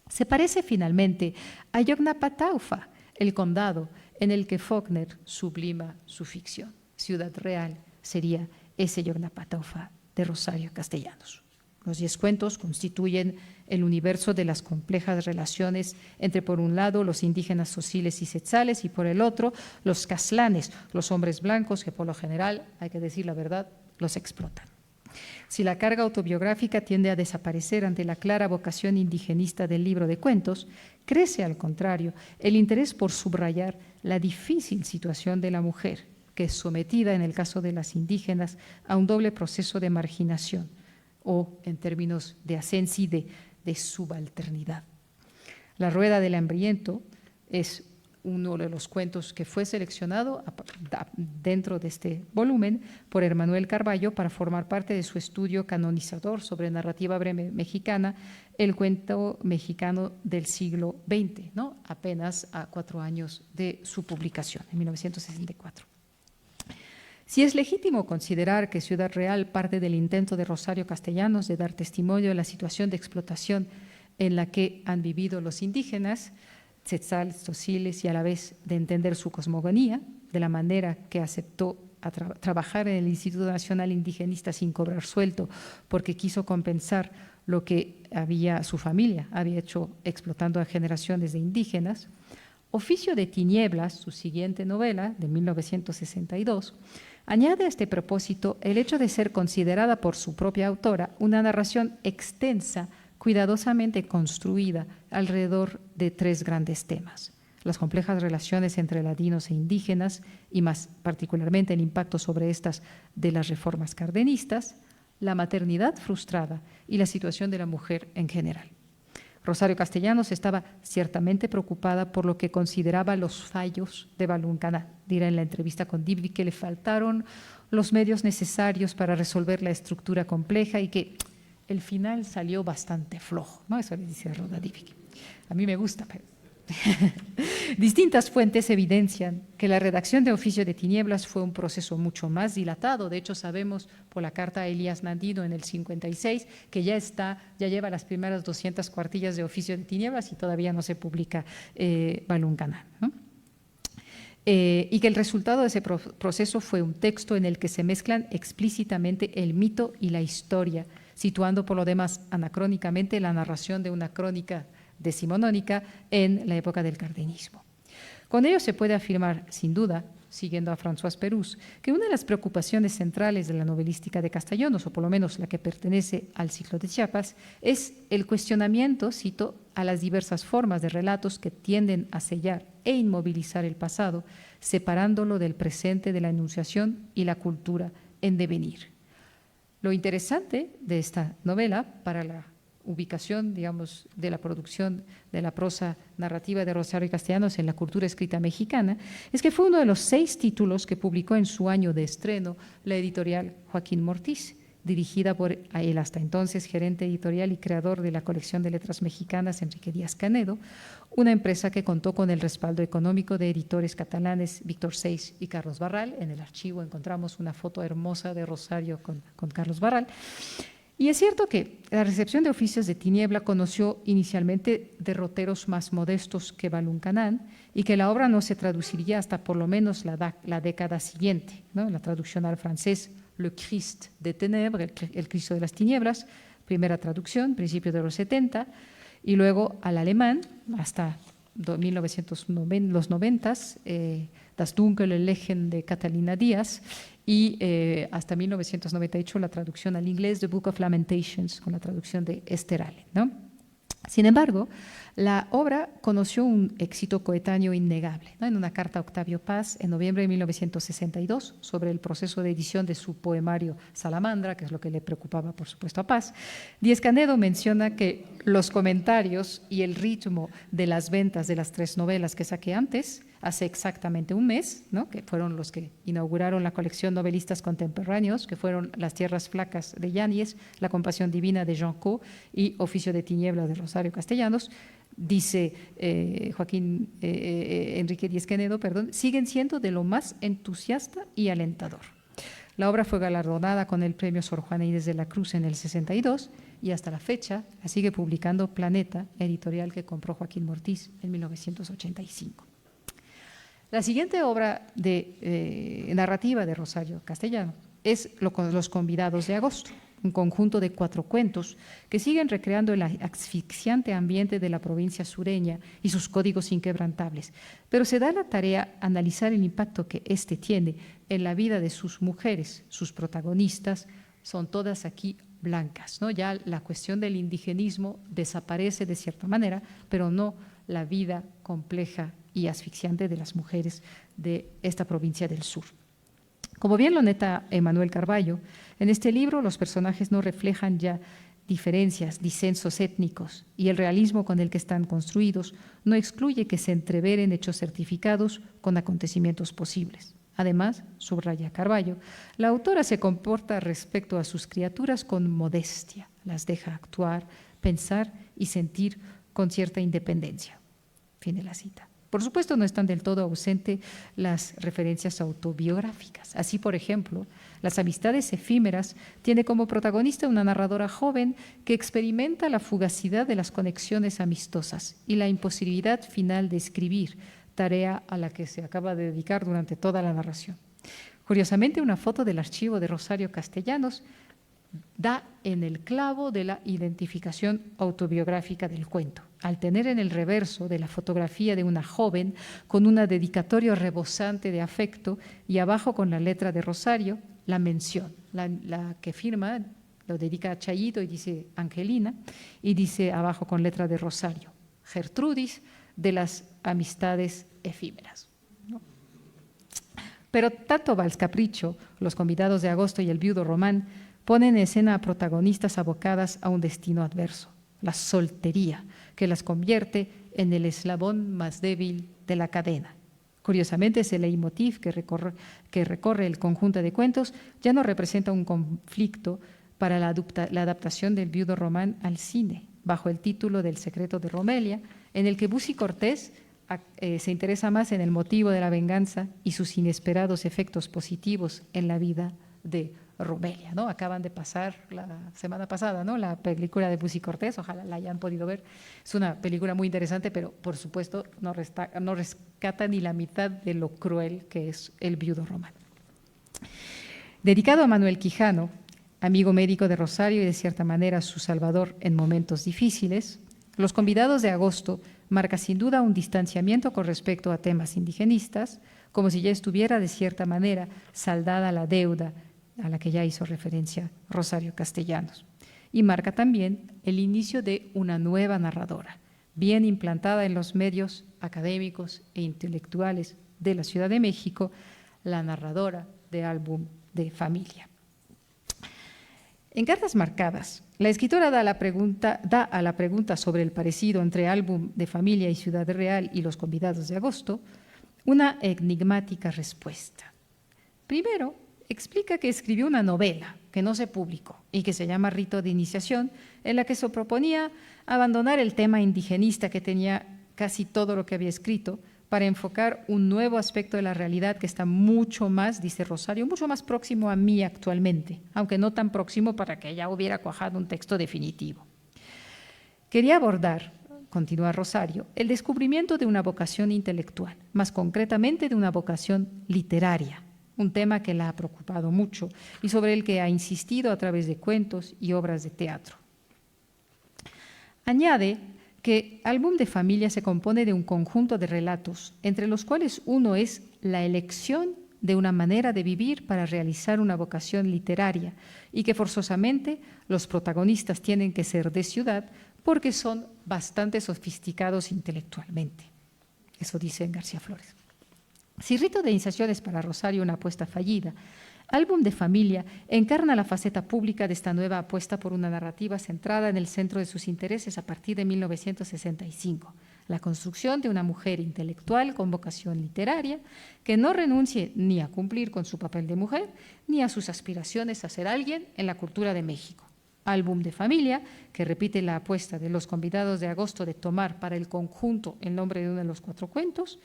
Se parece finalmente a Yoknapataufa, el condado en el que Faulkner sublima su ficción. Ciudad Real sería ese Yoknapataufa de Rosario Castellanos. Los 10 cuentos constituyen el universo de las complejas relaciones entre, por un lado, los indígenas sociles y setzales y, por el otro, los caslanes, los hombres blancos que, por lo general, hay que decir la verdad, los explotan. Si la carga autobiográfica tiende a desaparecer ante la clara vocación indigenista del libro de cuentos, crece, al contrario, el interés por subrayar la difícil situación de la mujer, que es sometida, en el caso de las indígenas, a un doble proceso de marginación, o en términos de ascensi, de subalternidad. La rueda del hambriento es uno de los cuentos que fue seleccionado dentro de este volumen por Hermanuel Carballo para formar parte de su estudio canonizador sobre narrativa breve mexicana, el cuento mexicano del siglo XX, ¿no? Apenas a 4 años de su publicación, en 1964. Si es legítimo considerar que Ciudad Real parte del intento de Rosario Castellanos de dar testimonio de la situación de explotación en la que han vivido los indígenas, tzetzales, sociles, y a la vez de entender su cosmogonía, de la manera que aceptó trabajar en el Instituto Nacional Indigenista sin cobrar sueldo, porque quiso compensar lo que su familia había hecho explotando a generaciones de indígenas, Oficio de Tinieblas, su siguiente novela, de 1962, añade a este propósito el hecho de ser considerada por su propia autora una narración extensa, cuidadosamente construida alrededor de 3 grandes temas: las complejas relaciones entre ladinos e indígenas y más particularmente el impacto sobre estas de las reformas cardenistas, la maternidad frustrada y la situación de la mujer en general. Rosario Castellanos estaba ciertamente preocupada por lo que consideraba los fallos de Baluncanán. Dirá en la entrevista con Dybvig que le faltaron los medios necesarios para resolver la estructura compleja y que el final salió bastante flojo, ¿no? Eso le dice a Roda Dybvig. A mí me gusta, pero… Distintas fuentes evidencian que la redacción de Oficio de Tinieblas fue un proceso mucho más dilatado. De hecho, sabemos por la carta a Elías Nandino en el 56 que ya lleva las primeras 200 cuartillas de Oficio de Tinieblas y todavía no se publica Baluncanán, ¿no? Y que el resultado de ese proceso fue un texto en el que se mezclan explícitamente el mito y la historia, situando por lo demás anacrónicamente la narración de una crónica decimonónica en la época del cardenismo. Con ello se puede afirmar, sin duda, siguiendo a François Perouse, que una de las preocupaciones centrales de la novelística de Castellanos, o por lo menos la que pertenece al ciclo de Chiapas, es el cuestionamiento, cito, a las diversas formas de relatos que tienden a sellar e inmovilizar el pasado, separándolo del presente de la enunciación y la cultura en devenir. Lo interesante de esta novela para la ubicación, digamos, de la producción de la prosa narrativa de Rosario Castellanos en la cultura escrita mexicana, es que fue uno de los 6 títulos que publicó en su año de estreno la editorial Joaquín Mortiz, dirigida por el hasta entonces gerente editorial y creador de la colección de letras mexicanas, Enrique Díaz Canedo, una empresa que contó con el respaldo económico de editores catalanes Víctor Seix y Carlos Barral. En el archivo encontramos una foto hermosa de Rosario con Carlos Barral. Y es cierto que la recepción de Oficios de Tiniebla conoció inicialmente derroteros más modestos que Baluncanán y que la obra no se traduciría hasta por lo menos la década siguiente, ¿no? La traducción al francés Le Christ des Ténèbres, el Cristo de las Tinieblas, primera traducción, principios de los 70, y luego al alemán hasta 1990, los 90, Das dunkle Leben de Catalina Díaz, y hasta 1998 la traducción al inglés The Book of Lamentations, con la traducción de Esther Allen, ¿no? Sin embargo, la obra conoció un éxito coetáneo innegable, ¿no? En una carta a Octavio Paz en noviembre de 1962 sobre el proceso de edición de su poemario Salamandra, que es lo que le preocupaba, por supuesto, a Paz, Díaz Canedo menciona que los comentarios y el ritmo de las ventas de las 3 novelas que saqué antes hace exactamente un mes, ¿no? Que fueron los que inauguraron la colección Novelistas Contemporáneos, que fueron Las Tierras Flacas de Yáñez, La Compasión Divina de Jean Caux y Oficio de Tiniebla de Rosario Castellanos. Dice Enrique Díez Quenedo, siguen siendo de lo más entusiasta y alentador. La obra fue galardonada con el premio Sor Juana Inés de la Cruz en el 62 y hasta la fecha la sigue publicando Planeta, editorial que compró Joaquín Mortiz en 1985. La siguiente obra de narrativa de Rosario Castellano es Los Convidados de Agosto, un conjunto de 4 cuentos que siguen recreando el asfixiante ambiente de la provincia sureña y sus códigos inquebrantables, pero se da la tarea analizar el impacto que éste tiene en la vida de sus mujeres. Sus protagonistas son todas aquí blancas, ¿no? Ya la cuestión del indigenismo desaparece de cierta manera, pero no la vida compleja y asfixiante de las mujeres de esta provincia del sur. Como bien lo nota Emanuel Carballo, en este libro los personajes no reflejan ya diferencias, disensos étnicos, y el realismo con el que están construidos no excluye que se entreveren hechos certificados con acontecimientos posibles. Además, subraya Carballo, la autora se comporta respecto a sus criaturas con modestia, las deja actuar, pensar y sentir con cierta independencia. Fin de la cita. Por supuesto, no están del todo ausentes las referencias autobiográficas. Así, por ejemplo, Las amistades efímeras tiene como protagonista una narradora joven que experimenta la fugacidad de las conexiones amistosas y la imposibilidad final de escribir, tarea a la que se acaba de dedicar durante toda la narración. Curiosamente, una foto del archivo de Rosario Castellanos da en el clavo de la identificación autobiográfica del cuento, al tener en el reverso de la fotografía de una joven con una dedicatoria rebosante de afecto y abajo con la letra de Rosario, la mención, la que firma, lo dedica a Chayito y dice Angelina, y dice abajo con letra de Rosario, Gertrudis, de las amistades efímeras. ¿No? Pero tanto Vals Capricho, Los Convidados de Agosto y El Viudo Román ponen en escena a protagonistas abocadas a un destino adverso, la soltería, que las convierte en el eslabón más débil de la cadena. Curiosamente, ese leitmotiv que recorre el conjunto de cuentos ya no representa un conflicto para la adaptación del Viudo Román al cine, bajo el título del Secreto de Romelia, en el que Bussy Cortés se interesa más en el motivo de la venganza y sus inesperados efectos positivos en la vida de Romelia, ¿no? Acaban de pasar la semana pasada, ¿no? La película de Bussy Cortés, ojalá la hayan podido ver. Es una película muy interesante, pero por supuesto no rescata ni la mitad de lo cruel que es El Viudo Román. Dedicado a Manuel Quijano, amigo médico de Rosario y de cierta manera su salvador en momentos difíciles, Los Convidados de Agosto marca sin duda un distanciamiento con respecto a temas indigenistas, como si ya estuviera de cierta manera saldada la deuda a la que ya hizo referencia Rosario Castellanos. Y marca también el inicio de una nueva narradora, bien implantada en los medios académicos e intelectuales de la Ciudad de México, la narradora de Álbum de Familia. En Cartas Marcadas, la escritora da a la pregunta sobre el parecido entre Álbum de Familia y Ciudad Real y Los Convidados de Agosto una enigmática respuesta. Primero, explica que escribió una novela que no se publicó y que se llama Rito de Iniciación, en la que se proponía abandonar el tema indigenista que tenía casi todo lo que había escrito para enfocar un nuevo aspecto de la realidad que está mucho más, dice Rosario, mucho más próximo a mí actualmente, aunque no tan próximo para que ella hubiera cuajado un texto definitivo. Quería abordar, continúa Rosario, el descubrimiento de una vocación intelectual, más concretamente de una vocación literaria, un tema que la ha preocupado mucho y sobre el que ha insistido a través de cuentos y obras de teatro. Añade que Álbum de Familia se compone de un conjunto de relatos, entre los cuales uno es la elección de una manera de vivir para realizar una vocación literaria y que forzosamente los protagonistas tienen que ser de ciudad porque son bastante sofisticados intelectualmente. Eso dice García Flores. Si Rito de Iniciación es para Rosario una apuesta fallida, Álbum de Familia encarna la faceta pública de esta nueva apuesta por una narrativa centrada en el centro de sus intereses a partir de 1965, la construcción de una mujer intelectual con vocación literaria que no renuncie ni a cumplir con su papel de mujer ni a sus aspiraciones a ser alguien en la cultura de México. Álbum de familia, que repite la apuesta de los convidados de agosto de tomar para el conjunto el nombre de uno de los 4 cuentos.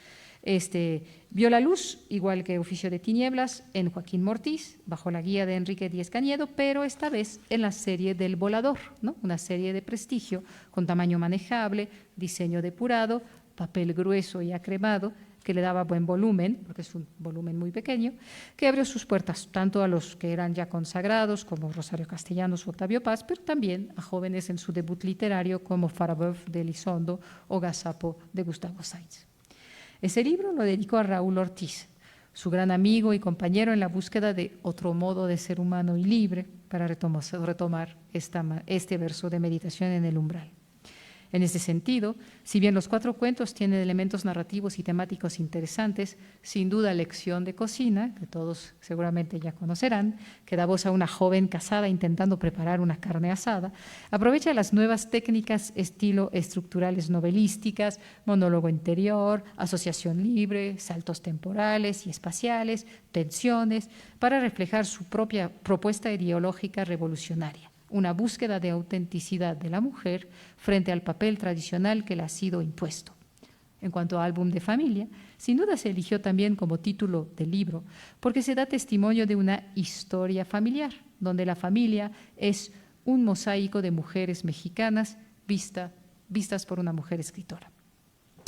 Vio la luz, igual que Oficio de Tinieblas, en Joaquín Mortiz, bajo la guía de Enrique Díez Cañedo, pero esta vez en la serie del Volador, ¿no? Una serie de prestigio con tamaño manejable, diseño depurado, papel grueso y acremado, que le daba buen volumen, porque es un volumen muy pequeño, que abrió sus puertas tanto a los que eran ya consagrados, como Rosario Castellanos o Octavio Paz, pero también a jóvenes en su debut literario, como Farabeuf de Elizondo o Gazapo de Gustavo Sainz. Ese libro lo dedicó a Raúl Ortiz, su gran amigo y compañero en la búsqueda de otro modo de ser humano y libre, para retomar este verso de Meditación en el umbral. En este sentido, si bien los 4 cuentos tienen elementos narrativos y temáticos interesantes, sin duda Lección de cocina, que todos seguramente ya conocerán, que da voz a una joven casada intentando preparar una carne asada, aprovecha las nuevas técnicas estilo estructurales novelísticas, monólogo interior, asociación libre, saltos temporales y espaciales, tensiones, para reflejar su propia propuesta ideológica revolucionaria. Una búsqueda de autenticidad de la mujer frente al papel tradicional que le ha sido impuesto. En cuanto a álbum de familia, sin duda se eligió también como título del libro porque se da testimonio de una historia familiar, donde la familia es un mosaico de mujeres mexicanas vistas por una mujer escritora.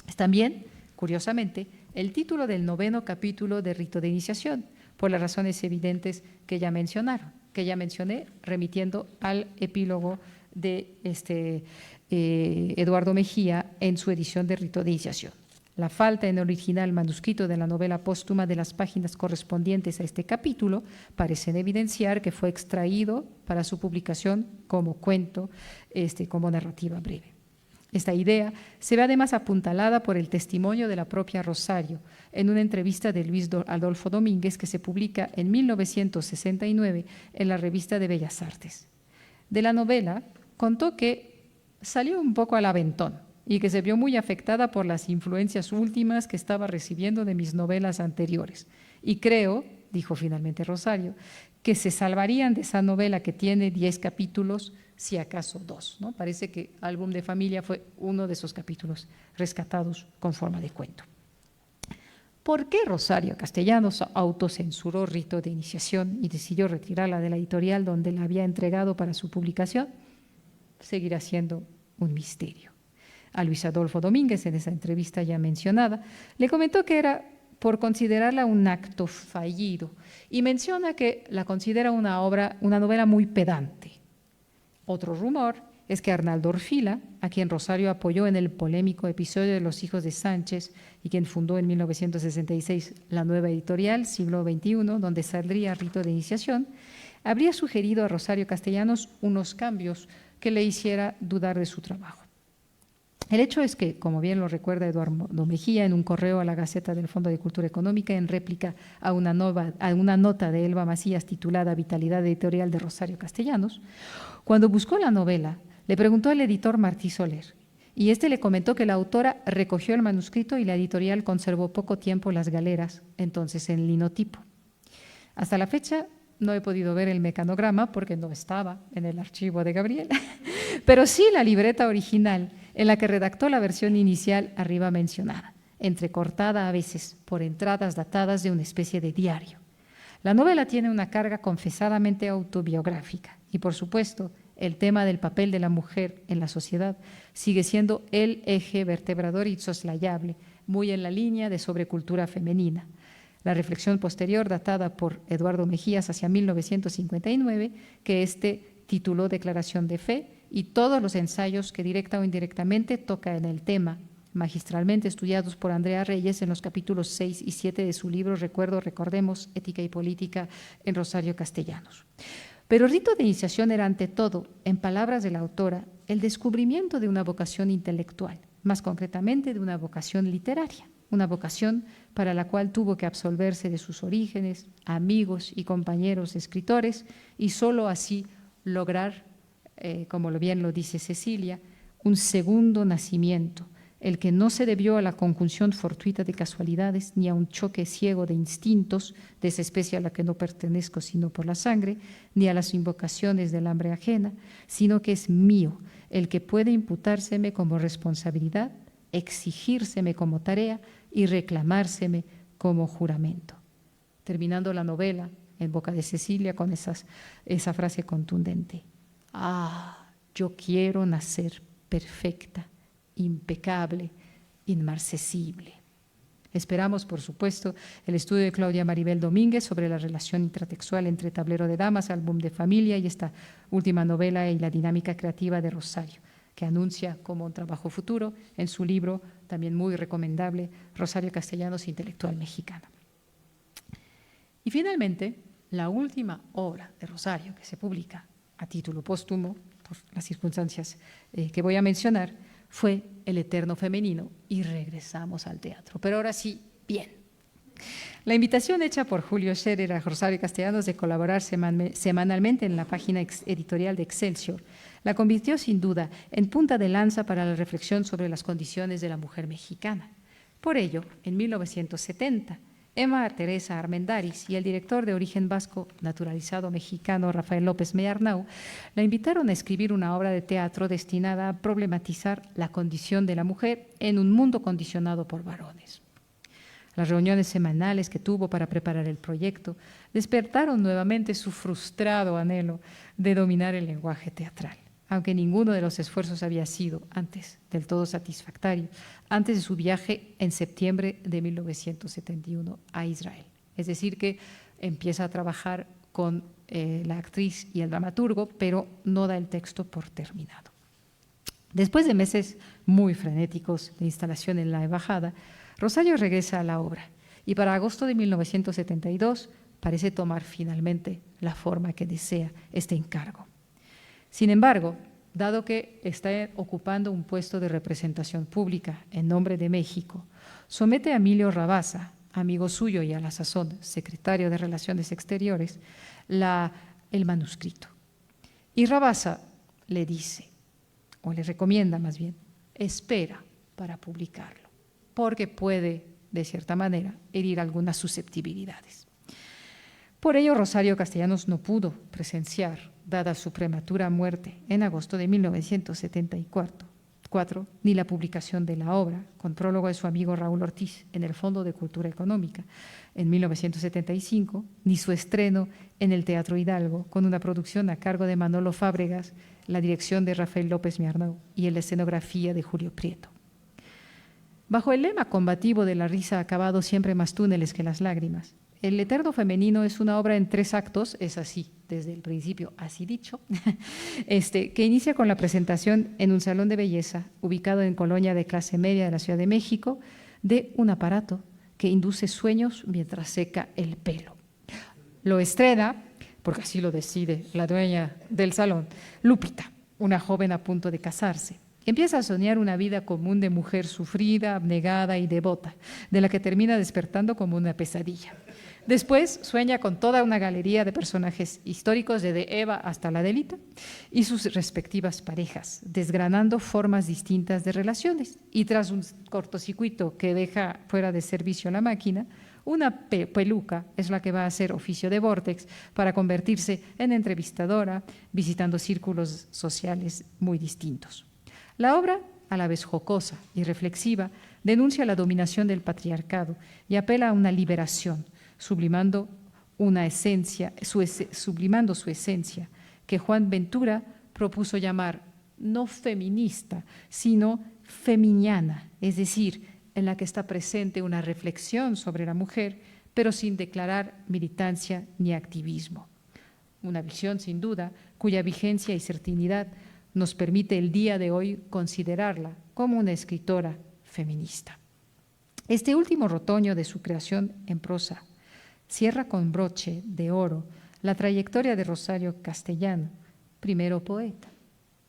Es también, curiosamente, el título del 9º capítulo de Rito de Iniciación, por las razones evidentes que ya mencioné, remitiendo al epílogo de Eduardo Mejía en su edición de Rito de Iniciación. La falta en el original manuscrito de la novela póstuma de las páginas correspondientes a este capítulo parecen evidenciar que fue extraído para su publicación como cuento, como narrativa breve. Esta idea se ve además apuntalada por el testimonio de la propia Rosario en una entrevista de Luis Adolfo Domínguez que se publica en 1969 en la Revista de Bellas Artes. De la novela contó que salió un poco al aventón y que se vio muy afectada por las influencias últimas que estaba recibiendo de mis novelas anteriores. Y creo, dijo finalmente Rosario, que se salvarían de esa novela que tiene 10 capítulos, si acaso 2, ¿no? Parece que Álbum de Familia fue uno de esos capítulos rescatados con forma de cuento. ¿Por qué Rosario Castellanos autocensuró Rito de Iniciación y decidió retirarla de la editorial donde la había entregado para su publicación? Seguirá siendo un misterio. A Luis Adolfo Domínguez, en esa entrevista ya mencionada, le comentó que era por considerarla un acto fallido y menciona que la considera una novela muy pedante. Otro rumor es que Arnaldo Orfila, a quien Rosario apoyó en el polémico episodio de Los hijos de Sánchez y quien fundó en 1966 la nueva editorial Siglo XXI, donde saldría Rito de Iniciación, habría sugerido a Rosario Castellanos unos cambios que le hiciera dudar de su trabajo. El hecho es que, como bien lo recuerda Eduardo Mejía en un correo a la Gaceta del Fondo de Cultura Económica en réplica a una nota de Elba Macías titulada Vitalidad editorial de Rosario Castellanos, cuando buscó la novela, le preguntó al editor Martí Soler y este le comentó que la autora recogió el manuscrito y la editorial conservó poco tiempo las galeras, entonces en linotipo. Hasta la fecha no he podido ver el mecanograma porque no estaba en el archivo de Gabriel, pero sí la libreta original en la que redactó la versión inicial arriba mencionada, entrecortada a veces por entradas datadas de una especie de diario. La novela tiene una carga confesadamente autobiográfica y, por supuesto, el tema del papel de la mujer en la sociedad sigue siendo el eje vertebrador y soslayable, muy en la línea de sobrecultura femenina. La reflexión posterior, datada por Eduardo Mejías hacia 1959, que tituló Declaración de Fe, y todos los ensayos que directa o indirectamente toca en el tema, magistralmente estudiados por Andrea Reyes en los capítulos 6 y 7 de su libro Recordemos, Ética y Política en Rosario Castellanos. Pero Rito de Iniciación era ante todo, en palabras de la autora, el descubrimiento de una vocación intelectual, más concretamente de una vocación literaria, una vocación para la cual tuvo que absolverse de sus orígenes, amigos y compañeros escritores, y solo así lograr, como bien lo dice Cecilia, un segundo nacimiento el que no se debió a la conjunción fortuita de casualidades ni a un choque ciego de instintos de esa especie a la que no pertenezco sino por la sangre, ni a las invocaciones del hambre ajena, sino que es mío, el que puede imputárseme como responsabilidad, exigírseme como tarea y reclamárseme como juramento. Terminando la novela en boca de Cecilia con esa frase contundente: ah, yo quiero nacer perfecta, impecable, inmarcesible. Esperamos, por supuesto, el estudio de Claudia Maribel Domínguez sobre la relación intratextual entre Tablero de Damas, Álbum de Familia y esta última novela y la dinámica creativa de Rosario, que anuncia como un trabajo futuro en su libro, también muy recomendable, Rosario Castellanos, intelectual mexicana. Y finalmente, la última obra de Rosario que se publica a título póstumo, por las circunstancias que voy a mencionar, fue El Eterno Femenino, y regresamos al teatro. Pero ahora sí, bien. La invitación hecha por Julio Scherer a Rosario Castellanos de colaborar semanalmente en la página editorial de Excelsior la convirtió sin duda en punta de lanza para la reflexión sobre las condiciones de la mujer mexicana. Por ello, en 1970, Emma Teresa Armendáriz y el director de origen vasco naturalizado mexicano Rafael López Mearnau la invitaron a escribir una obra de teatro destinada a problematizar la condición de la mujer en un mundo condicionado por varones. Las reuniones semanales que tuvo para preparar el proyecto despertaron nuevamente su frustrado anhelo de dominar el lenguaje teatral, aunque ninguno de los esfuerzos había sido antes del todo satisfactorio, antes de su viaje en septiembre de 1971 a Israel. Es decir, que empieza a trabajar con la actriz y el dramaturgo, pero no da el texto por terminado. Después de meses muy frenéticos de instalación en la embajada, Rosario regresa a la obra y para agosto de 1972 parece tomar finalmente la forma que desea este encargo. Sin embargo, dado que está ocupando un puesto de representación pública en nombre de México, somete a Emilio Rabasa, amigo suyo y a la sazón secretario de Relaciones Exteriores, el manuscrito. Y Rabasa le dice, o le recomienda más bien, espera para publicarlo, porque puede, de cierta manera, herir algunas susceptibilidades. Por ello, Rosario Castellanos no pudo presenciar, dada su prematura muerte en agosto de 1974, ni la publicación de la obra, con prólogo de su amigo Raúl Ortiz en el Fondo de Cultura Económica en 1975, ni su estreno en el Teatro Hidalgo, con una producción a cargo de Manolo Fábregas, la dirección de Rafael López Mearnau y la escenografía de Julio Prieto. Bajo el lema combativo de la risa ha acabado siempre más túneles que las lágrimas, El Eterno Femenino es una obra en 3 actos, es así, desde el principio, así dicho, que inicia con la presentación en un salón de belleza ubicado en colonia de clase media de la Ciudad de México de un aparato que induce sueños mientras seca el pelo. Lo estrena, porque así lo decide la dueña del salón, Lupita, una joven a punto de casarse. Empieza a soñar una vida común de mujer sufrida, abnegada y devota, de la que termina despertando como una pesadilla. Después sueña con toda una galería de personajes históricos, desde Eva hasta la Adelita, y sus respectivas parejas, desgranando formas distintas de relaciones. Y tras un cortocircuito que deja fuera de servicio la máquina, una peluca es la que va a hacer oficio de vórtex para convertirse en entrevistadora, visitando círculos sociales muy distintos. La obra, a la vez jocosa y reflexiva, denuncia la dominación del patriarcado y apela a una liberación, sublimando su esencia, que Juan Ventura propuso llamar no feminista, sino feminiana, es decir, en la que está presente una reflexión sobre la mujer, pero sin declarar militancia ni activismo. Una visión, sin duda, cuya vigencia y certinidad nos permite el día de hoy considerarla como una escritora feminista. Este último retoño de su creación en prosa cierra con broche de oro la trayectoria de Rosario Castellano, primero poeta,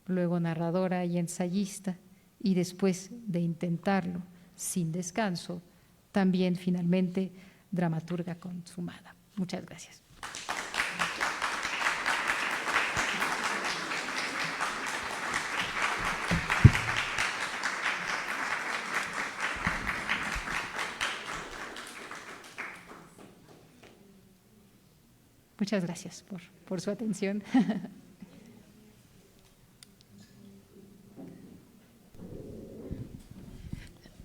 luego narradora y ensayista, y después de intentarlo sin descanso, también finalmente dramaturga consumada. Muchas gracias. Muchas gracias por su atención.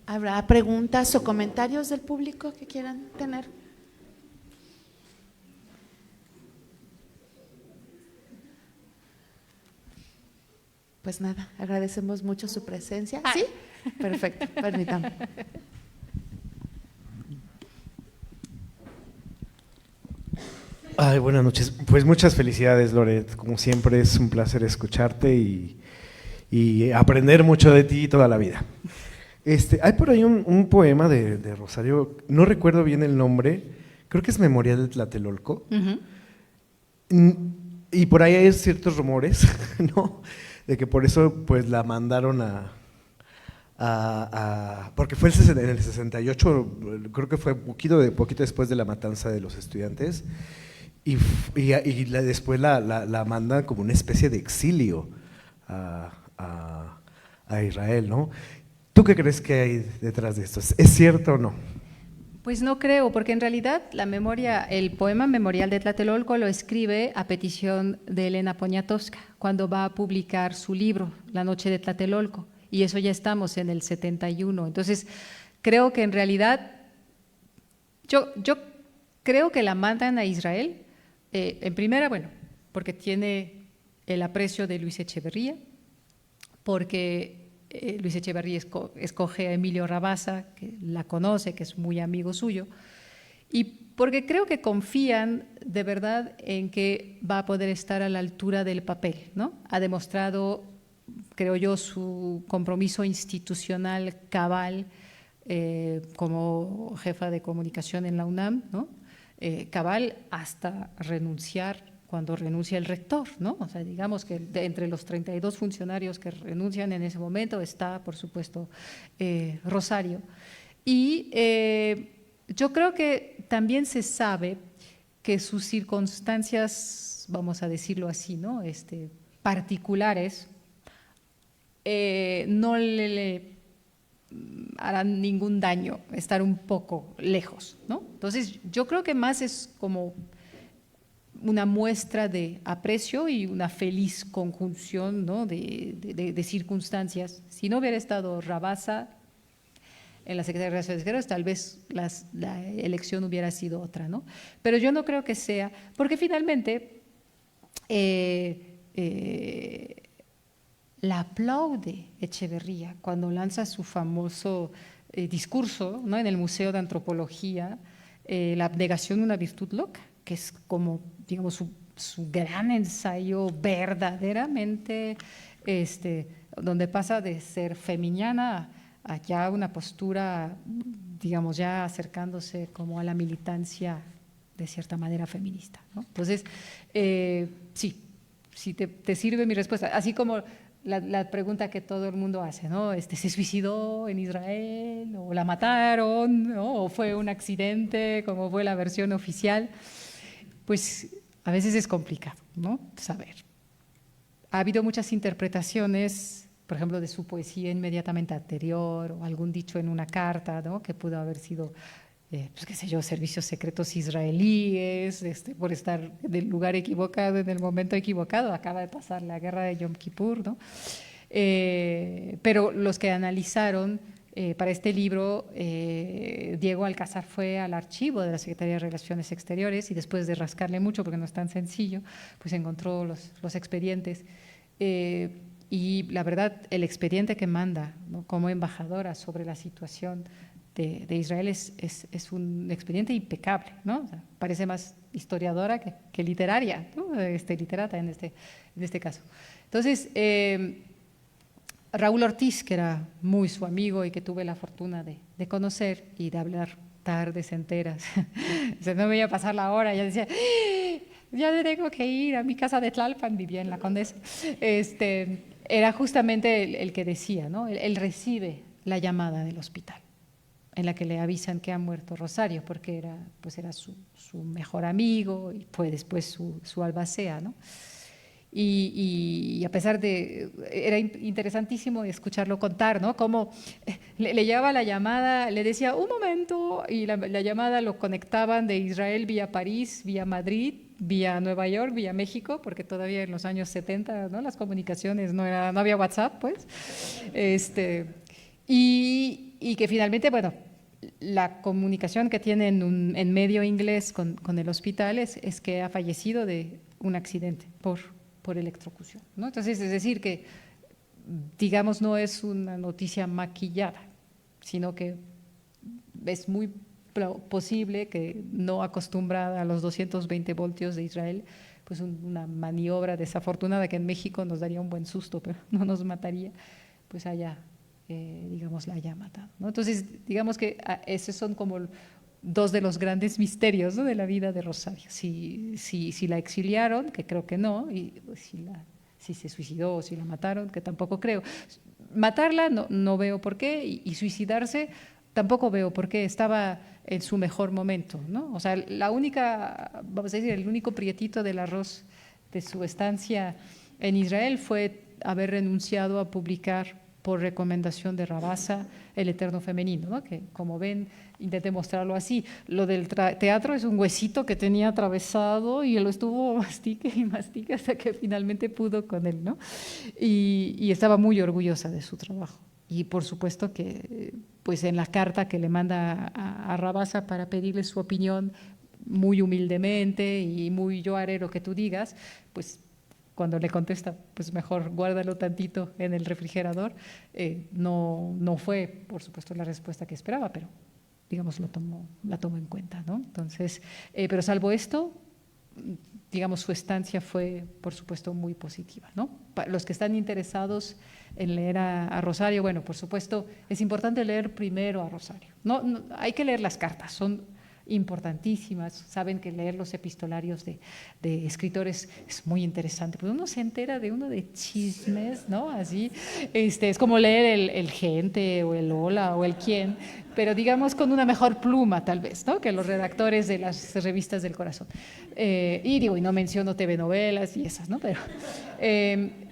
¿Habrá preguntas o comentarios del público que quieran tener? Pues nada, agradecemos mucho su presencia. ¿Sí? Perfecto, permítame. Ay, buenas noches. Pues muchas felicidades, Loret. Como siempre es un placer escucharte y aprender mucho de ti toda la vida. Hay por ahí un poema de Rosario, no recuerdo bien el nombre, creo que es Memorial de Tlatelolco. Y por ahí hay ciertos rumores, ¿no? De que por eso pues la mandaron porque fue en el 68, creo que fue poquito después de la matanza de los estudiantes, después la mandan como una especie de exilio a Israel, ¿no? ¿Tú qué crees que hay detrás de esto? ¿Es cierto o no? Pues no creo, porque en realidad el poema Memorial de Tlatelolco lo escribe a petición de Elena Poniatowska, cuando va a publicar su libro, La noche de Tlatelolco, y eso ya estamos en el 71. Entonces, creo que en realidad, yo creo que la mandan a Israel, en primera, bueno, porque tiene el aprecio de Luis Echeverría, porque Luis Echeverría escoge a Emilio Rabasa, que la conoce, que es muy amigo suyo, y porque creo que confían de verdad en que va a poder estar a la altura del papel, ¿no? Ha demostrado, creo yo, su compromiso institucional cabal como jefa de comunicación en la UNAM, ¿no? Cabal hasta renunciar cuando renuncia el rector, ¿no? O sea, digamos que entre los 32 funcionarios que renuncian en ese momento está, por supuesto, Rosario. Y yo creo que también se sabe que sus circunstancias, vamos a decirlo así, ¿no? Particulares, no le harán ningún daño estar un poco lejos, ¿no? Entonces, yo creo que más es como una muestra de aprecio y una feliz conjunción, ¿no? de circunstancias. Si no hubiera estado Rabasa en la Secretaría de Relaciones Exteriores, tal vez la elección hubiera sido otra, ¿no? Pero yo no creo que sea, porque finalmente la aplaude Echeverría cuando lanza su famoso discurso, ¿no? En el Museo de Antropología, la abnegación, una virtud loca, que es como, digamos, su gran ensayo verdaderamente, donde pasa de ser feminiana a ya una postura, digamos, ya acercándose como a la militancia de cierta manera feminista, ¿no? Entonces, sí, si te sirve mi respuesta, así como la pregunta que todo el mundo hace, ¿no? ¿Se suicidó en Israel? ¿O la mataron? ¿No? ¿O fue un accidente, como fue la versión oficial? Pues a veces es complicado, ¿no? Saber. Ha habido muchas interpretaciones, por ejemplo, de su poesía inmediatamente anterior, o algún dicho en una carta, ¿no? Que pudo haber sido, pues qué sé yo, servicios secretos israelíes, por estar en el lugar equivocado, en el momento equivocado. Acaba de pasar la guerra de Yom Kippur, ¿no? Pero los que analizaron para este libro, Diego Alcázar fue al archivo de la Secretaría de Relaciones Exteriores y después de rascarle mucho, porque no es tan sencillo, pues encontró los expedientes. Y la verdad, el expediente que manda, ¿no? Como embajadora sobre la situación de Israel es un expediente impecable, ¿no? O sea, parece más historiadora que literaria, ¿no? Literata en este caso. Entonces, Raúl Ortiz, que era muy su amigo y que tuve la fortuna de conocer y de hablar tardes enteras, o sea, no me iba a pasar la hora, ya decía, ya tengo que ir a mi casa de Tlalpan, vivía en la Condesa. Era justamente el que decía, ¿no? Él recibe la llamada del hospital en la que le avisan que ha muerto Rosario, porque era su mejor amigo y fue después su albacea, ¿no? Y a pesar de, era interesantísimo escucharlo contar, ¿no? Cómo le llevaba la llamada, le decía un momento, y la llamada lo conectaban de Israel vía París, vía Madrid, vía Nueva York, vía México, porque todavía en los años 70, ¿no? Las comunicaciones no había WhatsApp, pues. Y que finalmente, bueno, la comunicación que tiene en medio inglés con el hospital es que ha fallecido de un accidente por electrocución, ¿no? Entonces, es decir, que digamos no es una noticia maquillada, sino que es muy posible que no acostumbrada a los 220 voltios de Israel, pues una maniobra desafortunada que en México nos daría un buen susto, pero no nos mataría, pues digamos, la haya matado, ¿no? Entonces, digamos que esos son como dos de los grandes misterios, ¿no? De la vida de Rosario. Si la exiliaron, que creo que no, y si se suicidó o si la mataron, que tampoco creo. Matarla no veo por qué, y suicidarse tampoco veo por qué, estaba en su mejor momento, ¿no? O sea, vamos a decir, el único prietito del arroz de su estancia en Israel fue haber renunciado a publicar por recomendación de Rabasa El Eterno Femenino, ¿no? Que como ven, intenté mostrarlo así. Lo del teatro es un huesito que tenía atravesado y él lo estuvo mastique y mastique hasta que finalmente pudo con él, ¿no? Y estaba muy orgullosa de su trabajo. Y por supuesto que pues en la carta que le manda a Rabasa para pedirle su opinión muy humildemente y muy yo haré lo que tú digas, pues cuando le contesta, pues mejor guárdalo tantito en el refrigerador, no fue, por supuesto, la respuesta que esperaba, pero digamos la tomó en cuenta, ¿no? Entonces, pero salvo esto, digamos, su estancia fue, por supuesto, muy positiva, ¿no? Para los que están interesados en leer a Rosario, bueno, por supuesto, es importante leer primero a Rosario. No, hay que leer las cartas, son importantísimas. Saben que leer los epistolarios de escritores es muy interesante, pues uno se entera de uno de chismes, ¿no? Así, es como leer el Gente o el Hola o el Quién, pero digamos con una mejor pluma tal vez, ¿no? Que los redactores de las revistas del corazón. Y no menciono TV novelas y esas, ¿no?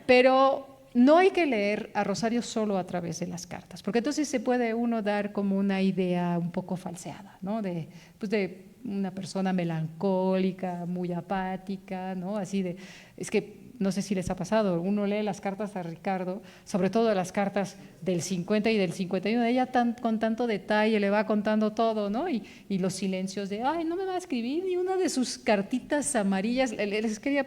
Pero no hay que leer a Rosario solo a través de las cartas, porque entonces se puede uno dar como una idea un poco falseada, ¿no? De una persona melancólica, muy apática, ¿no? Así es que no sé si les ha pasado, uno lee las cartas a Ricardo, sobre todo las cartas del 50 y del 51, ella con tanto detalle le va contando todo, ¿no? Y los silencios de, ay, no me va a escribir ni una de sus cartitas amarillas, les quería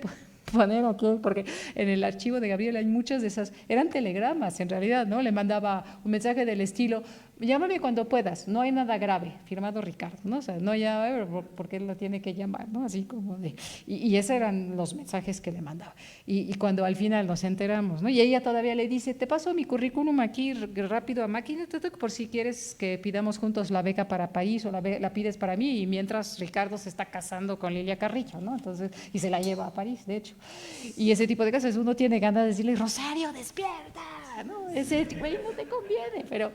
poner aquí, porque en el archivo de Gabriel hay muchas de esas, eran telegramas en realidad, ¿no? Le mandaba un mensaje del estilo, llámame cuando puedas, no hay nada grave, firmado Ricardo, ¿no? O sea, no ya, porque él lo tiene que llamar, ¿no? Así como de, y esos eran los mensajes que le mandaba. Y cuando al final nos enteramos, ¿no? Y ella todavía le dice, te paso mi currículum aquí rápido a máquina, por si quieres que pidamos juntos la beca para París o la pides para mí, y mientras Ricardo se está casando con Lilia Carrillo, ¿no? Entonces, y se la lleva a París, de hecho. Y ese tipo de cosas, uno tiene ganas de decirle, Rosario, despierta, ¿no? Ese tipo, no te conviene, pero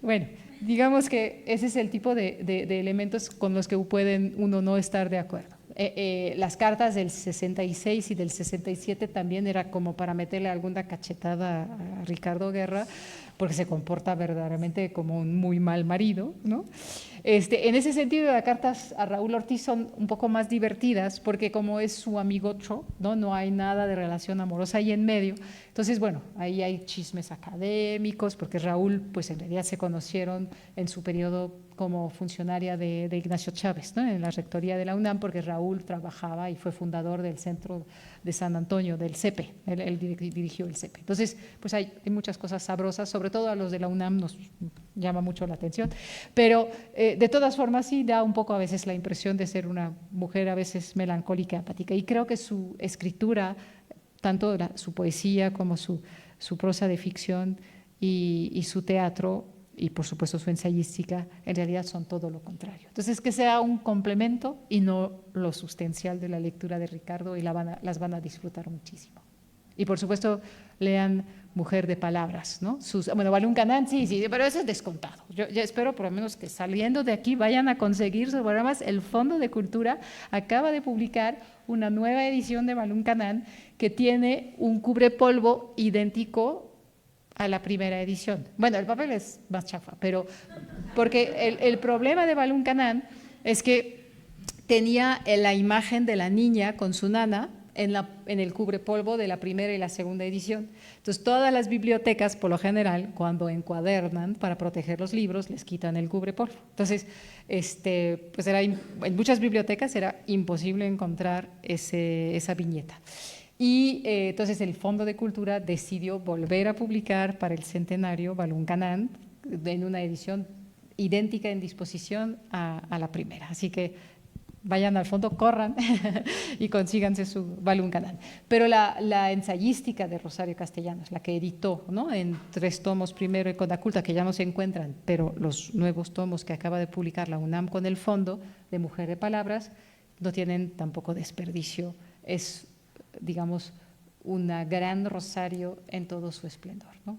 bueno, digamos que ese es el tipo de elementos con los que pueden uno no estar de acuerdo. Las cartas del 66 y del 67 también era como para meterle alguna cachetada a Ricardo Guerra, porque se comporta verdaderamente como un muy mal marido, ¿no? En ese sentido, las cartas a Raúl Ortiz son un poco más divertidas, porque como es su amigocho, no hay nada de relación amorosa ahí en medio. Entonces, bueno, ahí hay chismes académicos, porque Raúl, pues en realidad se conocieron en su periodo como funcionaria de Ignacio Chávez, ¿no? En la rectoría de la UNAM, porque Raúl trabajaba y fue fundador del Centro de San Antonio, del CEPE, él dirigió el CEPE. Entonces, pues hay muchas cosas sabrosas, sobre todo a los de la UNAM nos llama mucho la atención, pero de todas formas sí da un poco a veces la impresión de ser una mujer a veces melancólica, apática, y creo que su escritura, tanto su poesía como su prosa de ficción y su teatro, y por supuesto su ensayística, en realidad son todo lo contrario. Entonces, que sea un complemento y no lo sustancial de la lectura de Ricardo, y las van a disfrutar muchísimo. Y por supuesto, lean Mujer de Palabras, ¿no? Bueno, Balún Canán, sí, pero eso es descontado. Yo ya espero por lo menos que saliendo de aquí vayan a conseguir sus programas. El Fondo de Cultura acaba de publicar una nueva edición de Balún Canán que tiene un cubrepolvo idéntico a la primera edición. Bueno, el papel es más chafa, pero porque el problema de Balún Canán es que tenía la imagen de la niña con su nana en el cubrepolvo de la primera y la segunda edición. Entonces, todas las bibliotecas, por lo general, cuando encuadernan para proteger los libros, les quitan el cubrepolvo. Entonces, pues en muchas bibliotecas era imposible encontrar esa viñeta. Y entonces el Fondo de Cultura decidió volver a publicar para el centenario Balún Canán en una edición idéntica en disposición a la primera. Así que vayan al fondo, corran y consíganse su Balún Canán. Pero la ensayística de Rosario Castellanos, la que editó, ¿no?, en 3 tomos primero en Conaculta, que ya no se encuentran, pero los nuevos tomos que acaba de publicar la UNAM con el fondo de Mujer de Palabras, no tienen tampoco desperdicio. Es, digamos, una gran Rosario en todo su esplendor, ¿no?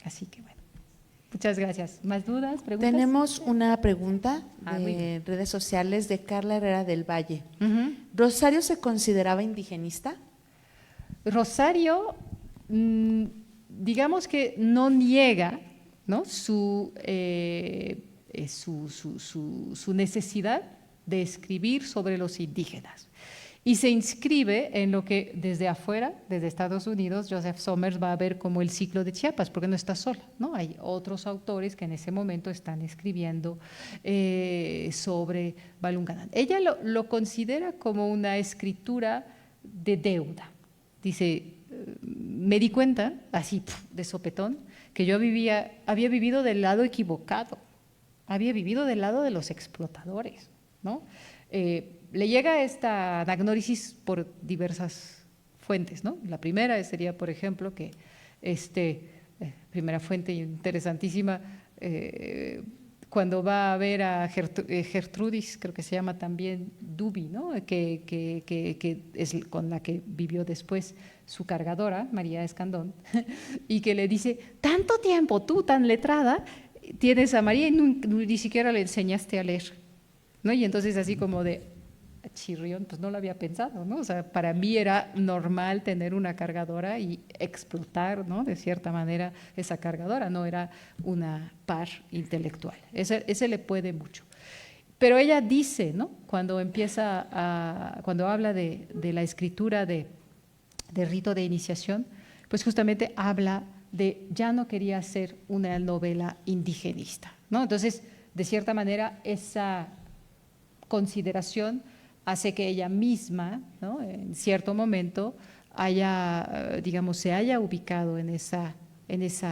Así que bueno. Muchas gracias. ¿Más dudas, preguntas? Tenemos una pregunta muy de redes sociales de Carla Herrera del Valle. Uh-huh. ¿Rosario se consideraba indigenista? Rosario, digamos que no niega, ¿no?, su necesidad de escribir sobre los indígenas. Y se inscribe en lo que desde afuera, desde Estados Unidos, Joseph Somers va a ver como el ciclo de Chiapas, porque no está sola, ¿no? Hay otros autores que en ese momento están escribiendo sobre Balún Canán. Ella lo considera como una escritura de deuda. Dice, me di cuenta, así de sopetón, que yo había vivido del lado equivocado, había vivido del lado de los explotadores, ¿no? Le llega esta anagnórisis por diversas fuentes, ¿no? La primera sería, por ejemplo, que primera fuente interesantísima, cuando va a ver a Gertrudis, creo que se llama también Duby, ¿no?, que es con la que vivió después su cargadora, María Escandón, y que le dice, tanto tiempo, tú tan letrada, tienes a María y ni siquiera le enseñaste a leer, ¿no? Y entonces así como de chirrión, pues no lo había pensado, ¿no? O sea, para mí era normal tener una cargadora y explotar, ¿no?, de cierta manera esa cargadora, no era una par intelectual. Ese le puede mucho. Pero ella dice, ¿no?, cuando habla de la escritura de rito de iniciación, pues justamente habla de ya no quería hacer una novela indigenista, ¿no? Entonces, de cierta manera, esa consideración hace que ella misma, ¿no?, en cierto momento se haya ubicado en esa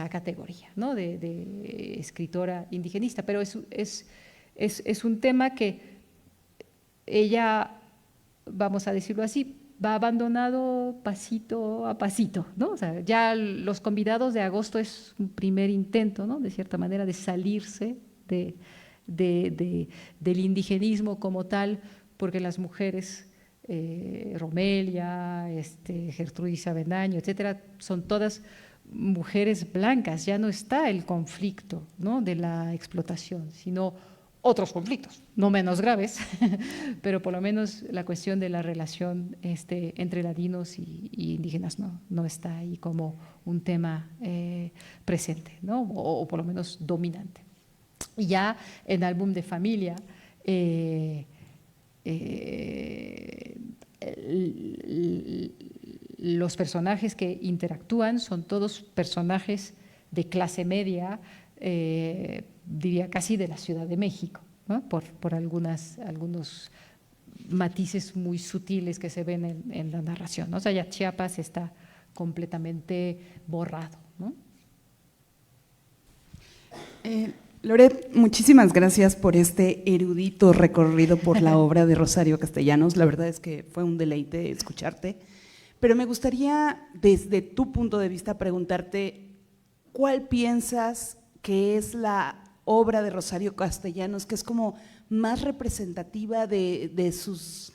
categoría, ¿no?, de escritora indigenista. Pero es un tema que ella, vamos a decirlo así, va abandonado pasito a pasito, ¿no? O sea, ya Los Convidados de Agosto es un primer intento, ¿no?, de cierta manera, de salirse del indigenismo como tal, porque las mujeres, Romelia, Gertrudis Avendaño, etcétera, son todas mujeres blancas. Ya no está el conflicto, ¿no?, de la explotación, sino otros conflictos, no menos graves, pero por lo menos la cuestión de la relación entre ladinos y indígenas no está ahí como un tema presente, ¿no?, o por lo menos dominante. Y ya en Álbum de Familia, los personajes que interactúan son todos personajes de clase media, diría casi de la Ciudad de México, ¿no?, por algunos matices muy sutiles que se ven en la narración, ¿no? O sea, ya Chiapas está completamente borrado, ¿no? Loret, muchísimas gracias por este erudito recorrido por la obra de Rosario Castellanos. La verdad es que fue un deleite escucharte, pero me gustaría, desde tu punto de vista, preguntarte ¿cuál piensas que es la obra de Rosario Castellanos que es como más representativa de sus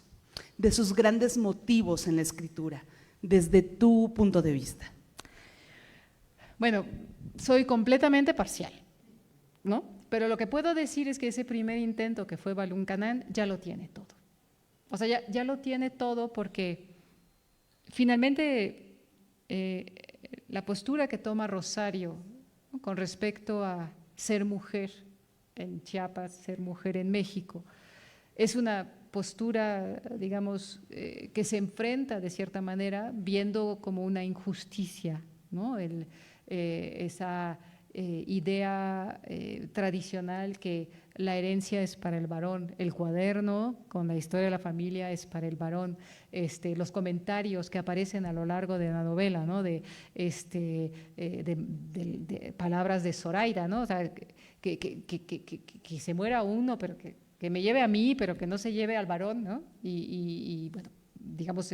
grandes motivos en la escritura, desde tu punto de vista? Bueno, soy completamente parcial, ¿no? Pero lo que puedo decir es que ese primer intento que fue Balún Canán ya lo tiene todo. O sea, ya lo tiene todo, porque finalmente la postura que toma Rosario, ¿no?, con respecto a ser mujer en Chiapas, ser mujer en México, es una postura, digamos, que se enfrenta de cierta manera, viendo como una injusticia, ¿no? Esa idea tradicional que la herencia es para el varón, el cuaderno con la historia de la familia es para el varón, los comentarios que aparecen a lo largo de la novela, ¿no? de palabras de Zoraida, ¿no? O sea, que se muera uno, pero que me lleve a mí, pero que no se lleve al varón, ¿no? Y bueno, digamos,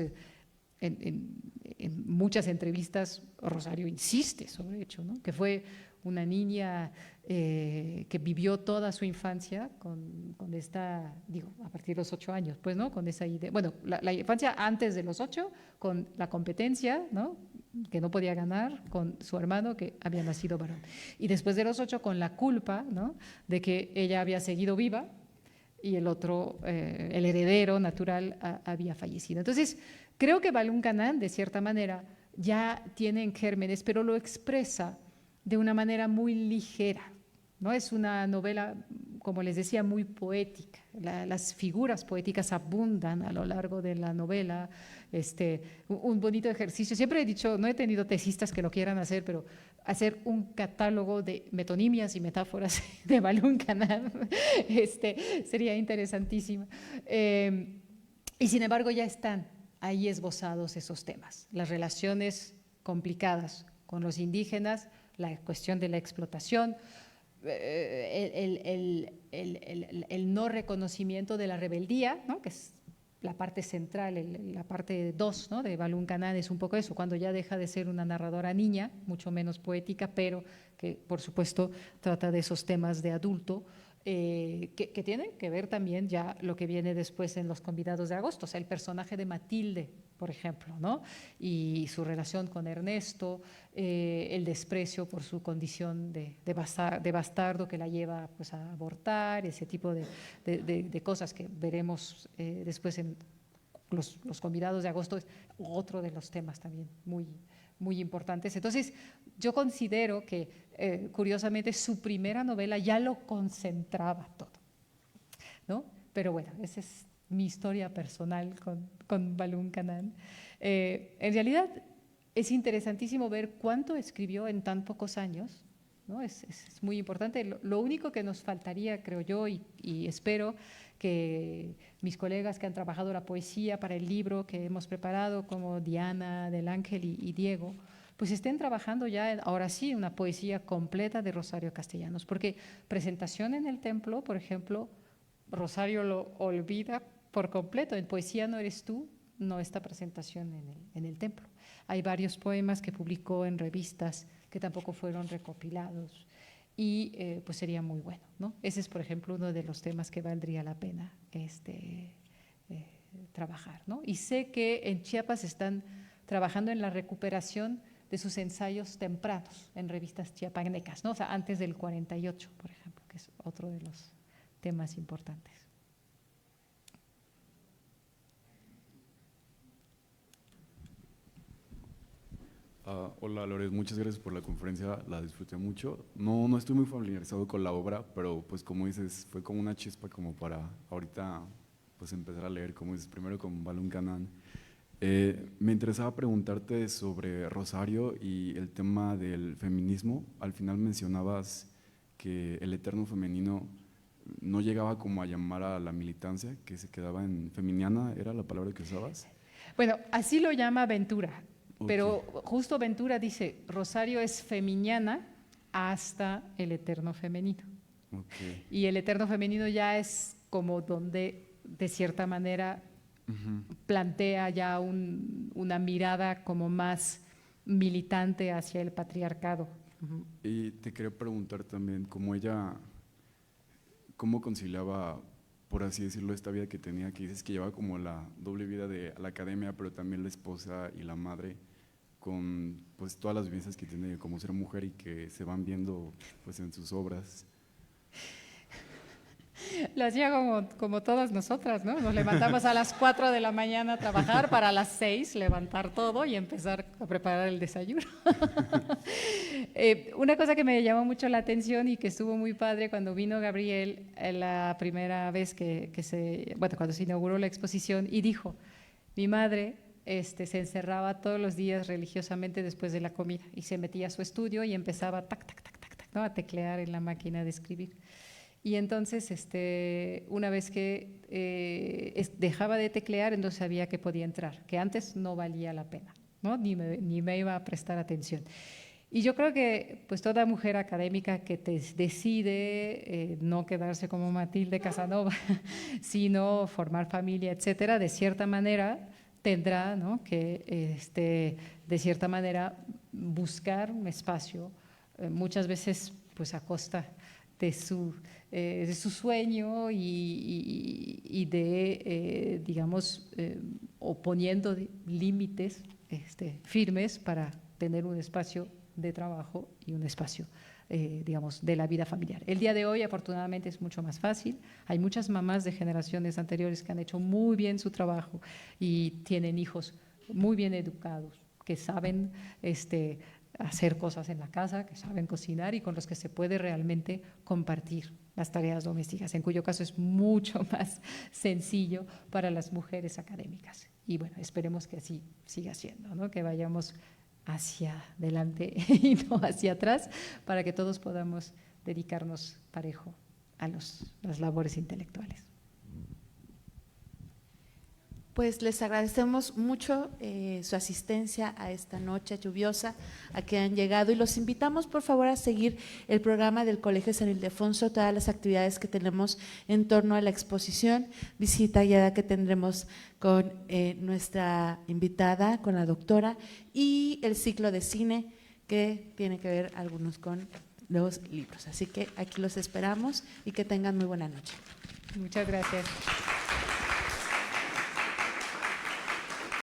en muchas entrevistas Rosario insiste sobre hecho, ¿no? Que fue una niña que vivió toda su infancia con esta, digo, a partir de los 8 años, pues, ¿no? Con esa idea, bueno, la infancia antes de los 8, con la competencia, ¿no? Que no podía ganar, con su hermano que había nacido varón. Y después de los 8, con la culpa, ¿no? De que ella había seguido viva y el otro, el heredero natural, había fallecido. Entonces, creo que Balún Canán, de cierta manera, ya tiene en gérmenes, pero lo expresa de una manera muy ligera, ¿no? Es una novela, como les decía, muy poética. Las figuras poéticas abundan a lo largo de la novela. Un bonito ejercicio. Siempre he dicho, no he tenido tesistas que lo quieran hacer, pero hacer un catálogo de metonimias y metáforas de Balún Canán sería interesantísimo. Y sin embargo ya están ahí esbozados esos temas, las relaciones complicadas con los indígenas, la cuestión de la explotación, el no reconocimiento de la rebeldía, ¿no? Que es la parte central, la parte 2, ¿no? De Balún Canán es un poco eso, cuando ya deja de ser una narradora niña, mucho menos poética, pero que por supuesto trata de esos temas de adulto, que tienen que ver también ya lo que viene después en Los Convidados de Agosto, o sea, el personaje de Matilde, por ejemplo, ¿no? Y su relación con Ernesto, el desprecio por su condición de bastardo que la lleva, pues, a abortar, ese tipo de cosas que veremos después en los Convidados de Agosto, es otro de los temas también muy importantes. Entonces, yo considero que, curiosamente, su primera novela ya lo concentraba todo, ¿no? Pero bueno, esa es mi historia personal con Balún Canán. En realidad, es interesantísimo ver cuánto escribió en tan pocos años, ¿no? Es muy importante. Lo único que nos faltaría, creo yo, y espero que mis colegas que han trabajado la poesía para el libro que hemos preparado, como Diana del Ángel y Diego, pues estén trabajando ya, ahora sí, una poesía completa de Rosario Castellanos, porque presentación en el templo, por ejemplo, Rosario lo olvida por completo. En Poesía no eres tú, no está presentación en el templo. Hay varios poemas que publicó en revistas que tampoco fueron recopilados y pues sería muy bueno, ¿no? Ese es, por ejemplo, uno de los temas que valdría la pena trabajar, ¿no? Y sé que en Chiapas están trabajando en la recuperación de sus ensayos tempranos en revistas chiapanecas, ¿no? O sea, antes del 48, por ejemplo, que es otro de los temas importantes. Hola Loret, muchas gracias por la conferencia, la disfruté mucho. No estoy muy familiarizado con la obra, pero pues como dices, fue como una chispa como para ahorita pues empezar a leer, como dices, primero con Balún Canán. Me interesaba preguntarte sobre Rosario y el tema del feminismo. Al final mencionabas que el eterno femenino no llegaba como a llamar a la militancia, que se quedaba en feminiana, ¿era la palabra que usabas? Bueno, así lo llama Ventura. Pero Okay. justo Ventura dice, Rosario es feminiana hasta el eterno femenino. Okay. Y el eterno femenino ya es como donde, de cierta manera, plantea ya una mirada como más militante hacia el patriarcado. Y te quería preguntar también, cómo ella, cómo conciliaba, por así decirlo, esta vida que tenía, que dices que llevaba como la doble vida de la academia, pero también la esposa y la madre, con pues todas las vivencias que tiene como ser mujer y que se van viendo pues en sus obras. Lo hacía como todas nosotras, ¿no? Nos levantamos a las 4 de la mañana a trabajar para las 6 levantar todo y empezar a preparar el desayuno. Una cosa que me llamó mucho la atención y que estuvo muy padre cuando vino Gabriel la primera vez cuando se inauguró la exposición, y dijo, mi madre se encerraba todos los días religiosamente después de la comida y se metía a su estudio y empezaba tac, tac, tac, tac, tac, ¿no? A teclear en la máquina de escribir. Y entonces, una vez que dejaba de teclear, entonces sabía que podía entrar, que antes no valía la pena, ¿no? Ni me iba a prestar atención. Y yo creo que pues toda mujer académica que decide no quedarse como Matilde Casanova, sino formar familia, etcétera, de cierta manera tendrá, ¿no?, que de cierta manera buscar un espacio, muchas veces pues a costa de su sueño y digamos, oponiendo límites firmes para tener un espacio de trabajo y un espacio, digamos, de la vida familiar. El día de hoy, afortunadamente, es mucho más fácil. Hay muchas mamás de generaciones anteriores que han hecho muy bien su trabajo y tienen hijos muy bien educados, que saben hacer cosas en la casa, que saben cocinar y con los que se puede realmente compartir las tareas domésticas, en cuyo caso es mucho más sencillo para las mujeres académicas. Y bueno, esperemos que así siga siendo, ¿no?, que vayamos hacia adelante y no hacia atrás, para que todos podamos dedicarnos parejo a las labores intelectuales. Pues les agradecemos mucho su asistencia a esta noche lluviosa, a que han llegado, y los invitamos por favor a seguir el programa del Colegio San Ildefonso, todas las actividades que tenemos en torno a la exposición, visita guiada que tendremos con nuestra invitada, con la doctora, y el ciclo de cine que tiene que ver algunos con los libros. Así que aquí los esperamos y que tengan muy buena noche. Muchas gracias.